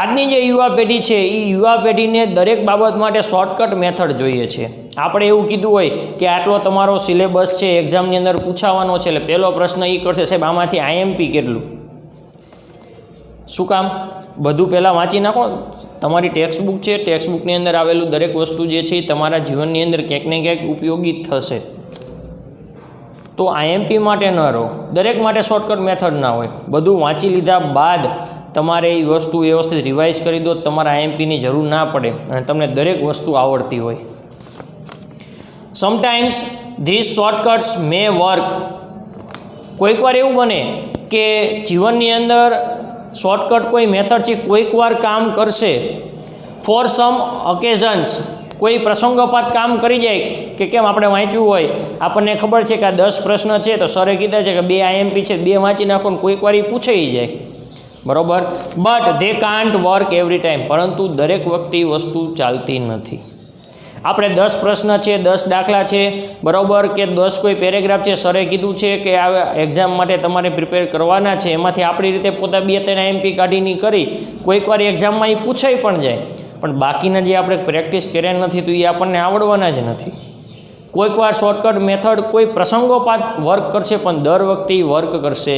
આજની જે યુવા પેઢી છે એ યુવા પેઢીને દરેક બાબત માટે શોર્ટકટ મેથડ જોઈએ છે. આપણે એવું કીધું હોય કે આટલો તમારો સિલેબસ છે એક્ઝામની અંદર પૂછાવાનો છે, એટલે પહેલો પ્રશ્ન એ કરશે સાહેબ આમાંથી આઈએમપી કેટલું. શું કામ? બધું પહેલાં વાંચી નાખો. તમારી ટેક્સ્ટબુક છે, ટેક્સ્ટબુકની અંદર આવેલું દરેક વસ્તુ જે છે એ તમારા જીવનની અંદર ક્યાંક ને ક્યાંક ઉપયોગી થશે. તો આઈએમપી માટે ન રહો, દરેક માટે શોર્ટકટ મેથડ ના હોય. બધું વાંચી લીધા બાદ તમારે એ વસ્તુ વ્યવસ્થિત રિવાઇઝ કરી દો, તમારા આઈએમપીની જરૂર ના પડે અને તમને દરેક વસ્તુ આવડતી હોય. Sometimes this shortcuts May work. કોઈક વાર એવું બને કે જીવનની અંદર શોર્ટકટ કોઈ મેથડ છે કોઈક વાર કામ કરશે. ફોર સમ ઓકેઝન્સ, કોઈ પ્રસંગોપાત કામ કરી જાય કે કેમ આપણે વાંચ્યું હોય, આપણને ખબર છે કે આ 10 પ્રશ્ન છે તો સરે કીધા છે કે 2 આઈએમપી છે, 2 વાંચી નાખો ને કોઈક વાર એ પૂછાઈ જાય. બરાબર. But they can't work every time. પરંતુ દરેક વખતે એ વસ્તુ ચાલતી નથી. આપણે 10 પ્રશ્ન છે, 10 દાખલા છે, બરાબર, કે 10 કોઈ પેરેગ્રાફ છે, સરે કીધું છે કે આ એક્ઝામ માટે તમારે પ્રિપેર કરવાના છે, એમાંથી આપણી રીતે પોતા 2-3 આઈએમપી કાઢીને કરી કોઈક વાર એક્ઝામમાં એ પૂછાઈ પણ જાય, પણ બાકીના જે આપણે પ્રેક્ટિસ કર્યા નથી તો એ આપણને આવડવાના જ નથી. કોઈક વાર શોર્ટકટ મેથડ કોઈ પ્રસંગોપાત વર્ક કરશે પણ દર વખતે એ વર્ક કરશે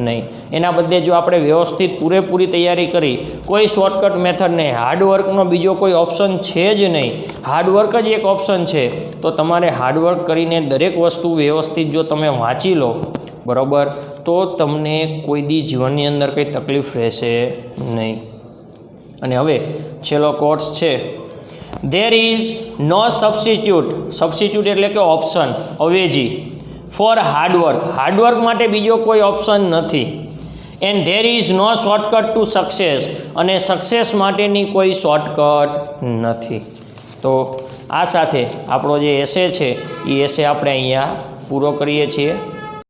નહીં. એના બદલે જો આપણે વ્યવસ્થિત પૂરેપૂરી તૈયારી કરી, કોઈ શોર્ટકટ મેથડ નહીં, હાર્ડવર્કનો બીજો કોઈ ઓપ્શન છે જ નહીં, હાર્ડવર્ક જ એક ઓપ્શન છે, તો તમારે હાર્ડવર્ક કરીને દરેક વસ્તુ વ્યવસ્થિત જો તમે વાંચી લો, બરાબર, તો તમને કોઈ દી જીવનની અંદર કંઈ તકલીફ રહેશે નહીં. અને હવે છેલ્લો કોર્સ છે, there is no substitute. Substitute એટલે કે ઓપ્શન, અવેજી, ફોર હાર્ડવર્ક. હાર્ડવર્ક માટે બીજો કોઈ ઓપ્શન નથી. And there is no shortcut to success. અને સક્સેસ માટેની કોઈ શોર્ટકટ નથી. તો આ સાથે આપણો જે એસે છે એ એસે આપણે અહીંયા પૂરો કરીએ છીએ.